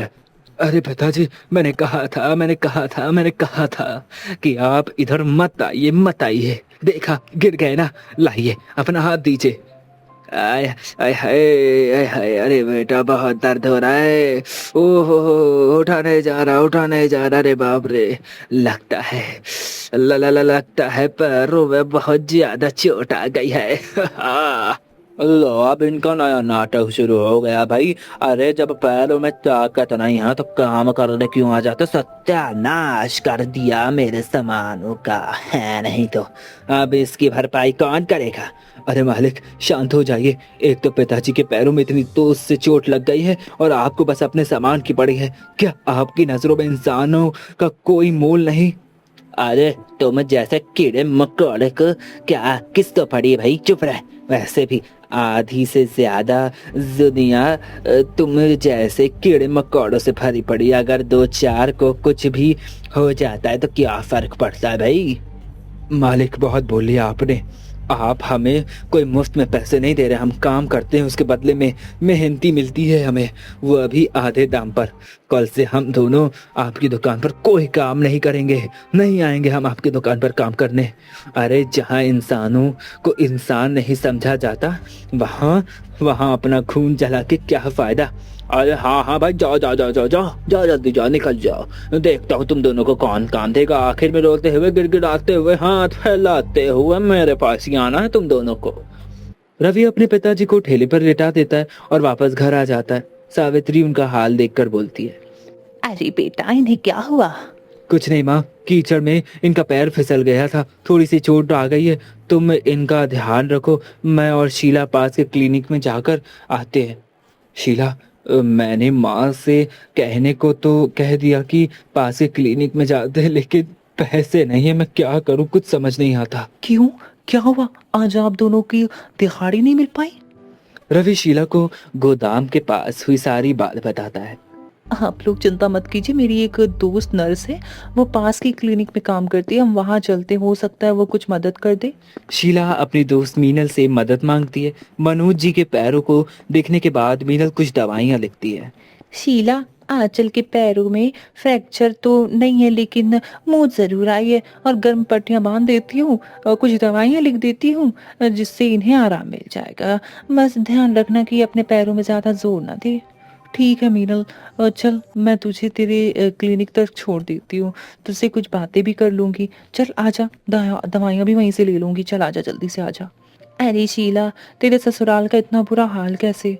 अरे पिताजी, मैंने कहा था कि आप इधर मत आइए। देखा, गिर गए ना, लाइए अपना हाथ दीजिए। आय आय हाय हाय, अरे बेटा बहुत दर्द हो रहा है। ओहो, उठा नहीं जा रहा। अरे बाप रे, लगता है लगता है पैरों में बहुत ज्यादा चोट आ गई है। लो, अब इनका नया नाटक शुरू हो गया भाई। अरे जब पैरों में ताकत नहीं है तो काम करने क्यों आ जाते? सत्यानाश कर दिया मेरे सामानों का है, नहीं तो अब इसकी भरपाई कौन करेगा? अरे मालिक, शांत हो जाइए। एक तो पिताजी के पैरों में इतनी तेज से चोट लग गई है और आपको बस अपने सामान की पड़ी है। क्या आपकी नजरों में इंसानों का कोई मोल नहीं? अरे तुम जैसे कीड़े मकोड़े को क्या किस तो पड़ी है भाई? चुप रह। वैसे भी आधी से ज्यादा दुनिया तुम जैसे कीड़े मकोड़ों से भरी पड़ी। अगर 2-4 को कुछ भी हो जाता है तो क्या फर्क पड़ता है भाई? मालिक, बहुत बोल लिया आपने। आप हमें कोई मुफ्त में पैसे नहीं दे रहे, हम काम करते हैं, उसके बदले में मेहनती मिलती है हमें, वो अभी आधे दाम पर। कल से हम दोनों आपकी दुकान पर कोई काम नहीं करेंगे, नहीं आएंगे हम आपकी दुकान पर काम करने। अरे जहाँ इंसानों को इंसान नहीं समझा जाता, वहाँ अपना खून जला के क्या फायदा? अरे हाँ भाई, जाओ जल्दी जाओ, निकल जाओ। देखता हूँ तुम दोनों को कौन काम देगा। आखिर में रोते हुए, गिड़गिड़ाते हुए, हाथ फैलाते हुए मेरे पास ही आना है तुम दोनों को। रवि अपने पिताजी को ठेले पर लेटा देता है और वापस घर आ जाता है। सावित्री उनका हाल देखकर बोलती है, अरे बेटा, इन्हें क्या हुआ? कुछ नहीं माँ, कीचड़ में इनका पैर फिसल गया था, थोड़ी सी चोट आ गई है। तुम इनका ध्यान रखो, मैं और शीला पास के क्लिनिक में जाकर आते हैं। शीला, मैंने माँ से कहने को तो कह दिया कि पास के क्लिनिक में जाते हैं, लेकिन पैसे नहीं है, मैं क्या करूँ, कुछ समझ नहीं आता। क्यों, क्या हुआ? आज आप दोनों की दिहाड़ी नहीं मिल पाई? रवि शीला को गोदाम के पास हुई सारी बात बताता है। आप लोग चिंता मत कीजिए, मेरी एक दोस्त नर्स है, वो पास की क्लिनिक में काम करती है, हम वहाँ चलते, हो सकता है वो कुछ मदद कर दे। शीला अपनी दोस्त मीनल से मदद मांगती है। मनोज जी के पैरों को देखने के बाद मीनल कुछ दवाइयाँ लिखती है। शीला, आंचल के पैरों में फ्रैक्चर तो नहीं है, लेकिन मोच जरूर आई है, और गर्म पट्टियां बांध देती हूँ और कुछ दवाइयाँ लिख देती हूँ जिससे इन्हें आराम मिल जाएगा। बस ध्यान रखना कि अपने पैरों में ज्यादा जोर ना दे। ठीक है मीनल, चल मैं तुझे तेरे क्लिनिक तक छोड़ देती हूँ, तुझसे कुछ बातें भी कर लूंगी। चल आजा, दवाइयाँ भी वहीं से ले लूंगी, चल आजा, जल्दी से आजा। अरे शीला, तेरे ससुराल का इतना बुरा हाल कैसे?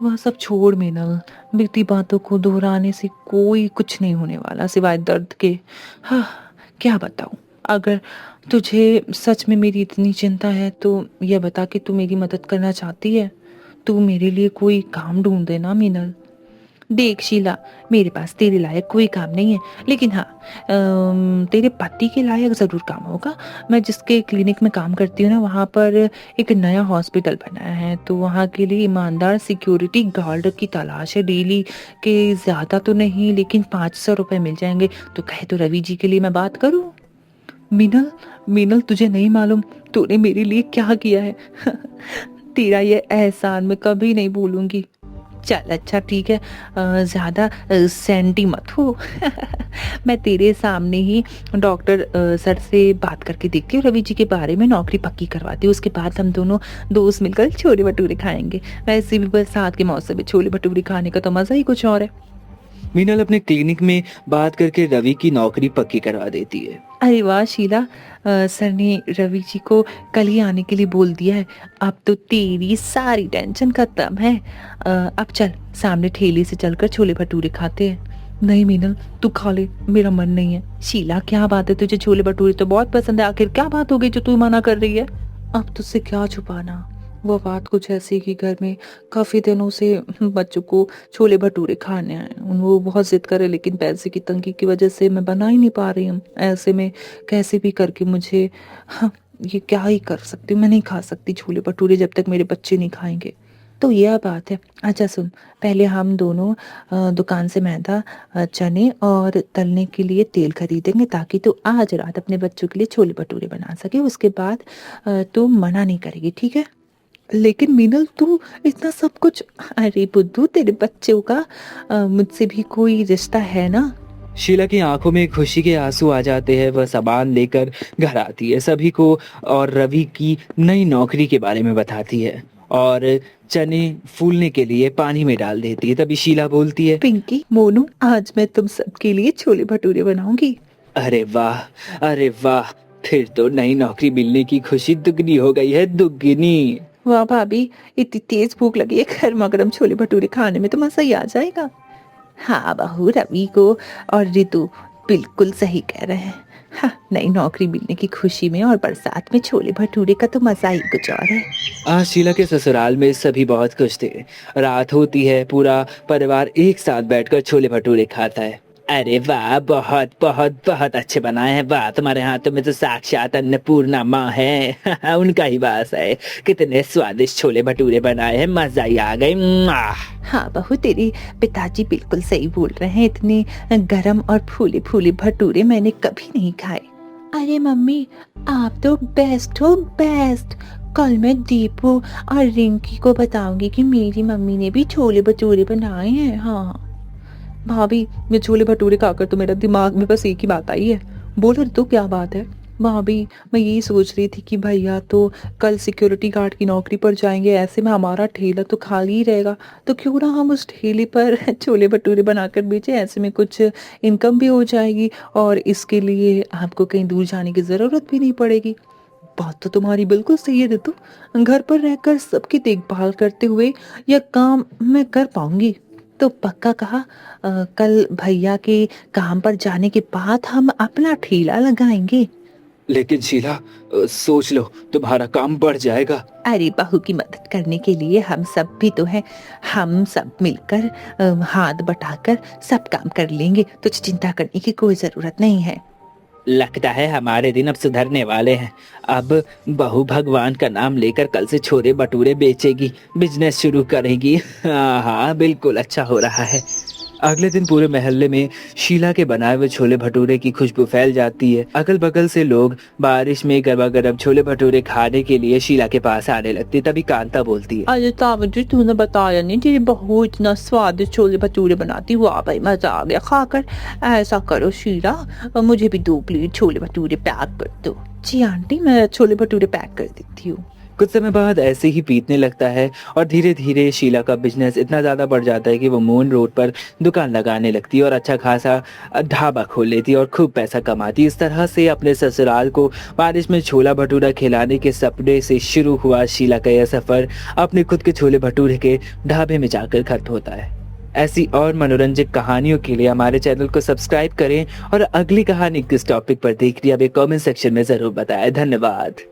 वह सब छोड़ मीनल, बीती बातों को दोहराने से कोई कुछ नहीं होने वाला सिवाय दर्द के। हाँ, क्या बताऊं। अगर तुझे सच में मेरी इतनी चिंता है तो यह बता कि तू मेरी मदद करना चाहती है। तू मेरे लिए कोई काम ढूंढ देना मीनल। देख शीला, मेरे पास तेरे लायक कोई काम नहीं है, लेकिन हाँ, तेरे पति के लायक ज़रूर काम होगा। मैं जिसके क्लिनिक में काम करती हूँ ना, वहाँ पर एक नया हॉस्पिटल बनाया है, तो वहाँ के लिए ईमानदार सिक्योरिटी गार्ड की तलाश है। डेली के ज़्यादा तो नहीं, लेकिन 500 रुपये मिल जाएंगे। तो कहे तो रवि जी के लिए मैं बात करूँ। मीनल, मीनल तुझे नहीं मालूम तूने मेरे लिए क्या किया है। तेरा ये एहसान मैं कभी नहीं भूलूंगी। चल अच्छा ठीक है, ज़्यादा सैंटी मत हो। मैं तेरे सामने ही डॉक्टर सर से बात करके देखती हूँ, रवि जी के बारे में नौकरी पक्की करवाती हूँ। उसके बाद हम दोनों दोस्त मिलकर छोले भटूरे खाएंगे। वैसे भी बरसात के मौसम में छोले भटूरे खाने का तो मज़ा ही कुछ और है। मीनल अपने क्लिनिक में बात करके रवि की नौकरी पक्की करवा देती है। अरे वाह शीला, सर ने रवि जी को कल ही आने के लिए बोल दिया है। अब तो तेरी सारी टेंशन खत्म है। अब चल सामने ठेले से चलकर छोले भटूरे खाते हैं। नहीं मीनल, तू खा ले, मेरा मन नहीं है। शीला क्या बात है, तुझे छोले भटूरे तो बहुत पसंद है, आखिर क्या बात हो गई जो तू मना कर रही है? अब तुझसे क्या छुपाना। वो बात कुछ ऐसी कि घर में काफ़ी दिनों से बच्चों को छोले भटूरे खाने हैं, वो बहुत जिद करे, लेकिन पैसे की तंगी की वजह से मैं बना ही नहीं पा रही हूँ। ऐसे में कैसे भी करके मुझे, हाँ, ये क्या ही कर सकती हूँ, मैं नहीं खा सकती छोले भटूरे जब तक मेरे बच्चे नहीं खाएंगे। तो यह बात है। अच्छा सुन, पहले हम दोनों दुकान से मैदा, चने और तलने के लिए तेल खरीदेंगे, ताकि तू आज रात अपने बच्चों के लिए छोले भटूरे बना सके। उसके बाद तू मना नहीं करेगी, ठीक है? लेकिन मीनल तू इतना सब कुछ, अरे बुद्धू, तेरे बच्चों का मुझसे भी कोई रिश्ता है ना। शीला की आंखों में खुशी के आंसू आ जाते हैं। वह सामान लेकर घर आती है, सभी को और रवि की नई नौकरी के बारे में बताती है और चने फूलने के लिए पानी में डाल देती है। तभी शीला बोलती है, पिंकी, मोनू, आज मैं तुम सबके लिए छोले भटूरे बनाऊंगी। अरे वाह, अरे वाह, फिर तो नई नौकरी मिलने की खुशी दुगनी हो गई है, दुगनी। वाह भाभी, इतनी तेज भूख लगी है, गर्मा गर्म छोले भटूरे खाने में तो मजा ही आ जाएगा। हाँ बहू, रवि को और रितु बिल्कुल सही कह रहे हैं। हाँ, नई नौकरी मिलने की खुशी में और बरसात में छोले भटूरे का तो मजा ही कुछ और है। आज शीला के ससुराल में सभी बहुत खुश थे। रात होती है, पूरा परिवार एक साथ बैठकर छोले भटूरे खाता है। अरे वाह, बहुत बहुत बहुत अच्छे बनाए हैं। वाह, तुम्हारे हाथों में तो साक्षात अन्नपूर्णा माँ है। उनका ही वास है। कितने स्वादिष्ट छोले भटूरे बनाए हैं, मजा ही आ गई। हाँ बहू, तेरे पिताजी बिल्कुल सही बोल रहे हैं, इतने गरम और फूले फूले भटूरे मैंने कभी नहीं खाए। अरे मम्मी, आप तो बेस्ट हो, बेस्ट। कल मैं दीपू और रिंकी को बताऊंगी कि मेरी मम्मी ने भी छोले भटूरे बनाए हैं। हाँ भाभी, मैं छोले भटूरे खाकर तो मेरा दिमाग में बस एक ही बात आई है। बोलो तो क्या बात है? भाभी, मैं यही सोच रही थी कि भैया तो कल सिक्योरिटी गार्ड की नौकरी पर जाएंगे, ऐसे में हमारा ठेला तो खाली ही रहेगा, तो क्यों ना हम उस ठेले पर छोले भटूरे बनाकर बेचें। ऐसे में कुछ इनकम भी हो जाएगी और इसके लिए आपको कहीं दूर जाने की ज़रूरत भी नहीं पड़ेगी। बात तो तुम्हारी बिल्कुल सही है रितु। घर पर रहकर सबकी देखभाल करते हुए यह काम मैं कर पाऊंगी। तो पक्का कहा कल भैया के काम पर जाने के बाद हम अपना ठेला लगाएंगे। लेकिन शीला, सोच लो, तुम्हारा काम बढ़ जाएगा। अरे बहू की मदद करने के लिए हम सब भी तो हैं। हम सब मिलकर हाथ बटाकर सब काम कर लेंगे, तुझे चिंता करने की कोई जरूरत नहीं है। लगता है हमारे दिन अब सुधरने वाले हैं। अब बहू भगवान का नाम लेकर कल से छोले भटूरे बेचेगी, बिजनेस शुरू करेगी। हाँ हाँ, बिल्कुल अच्छा हो रहा है। अगले दिन पूरे मोहल्ले में शीला के बनाए हुए छोले भटूरे की खुशबू फैल जाती है। अगल बगल से लोग बारिश में गर्मा गर्म छोले भटूरे खाने के लिए शीला के पास आने लगते। तभी कांता बोलती है, अरे ताऊ जी, तूने बताया नहीं, तेरी बहू इतना स्वादिष्ट छोले भटूरे बनाती। वाह भाई, मजा आ गया खाकर। ऐसा करो शीला, मुझे भी 2 प्लेट छोले भटूरे पैक कर दो। जी आंटी, मैं छोले भटूरे पैक कर देती हूँ। कुछ समय बाद ऐसे ही बीतने लगता है और धीरे धीरे शीला का बिजनेस इतना ज़्यादा बढ़ जाता है कि वो मून रोड पर दुकान लगाने लगती है और अच्छा खासा ढाबा खोल लेती है और खूब पैसा कमाती है। इस तरह से अपने ससुराल को बारिश में छोला भटूरा खिलाने के सपने से शुरू हुआ शीला का यह सफ़र अपने खुद के छोले भटूरे के ढाबे में जाकर खत्म होता है। ऐसी और मनोरंजक कहानियों के लिए हमारे चैनल को सब्सक्राइब करें और अगली कहानी किस टॉपिक पर देख रही है, अब कमेंट सेक्शन में ज़रूर बताएं। धन्यवाद।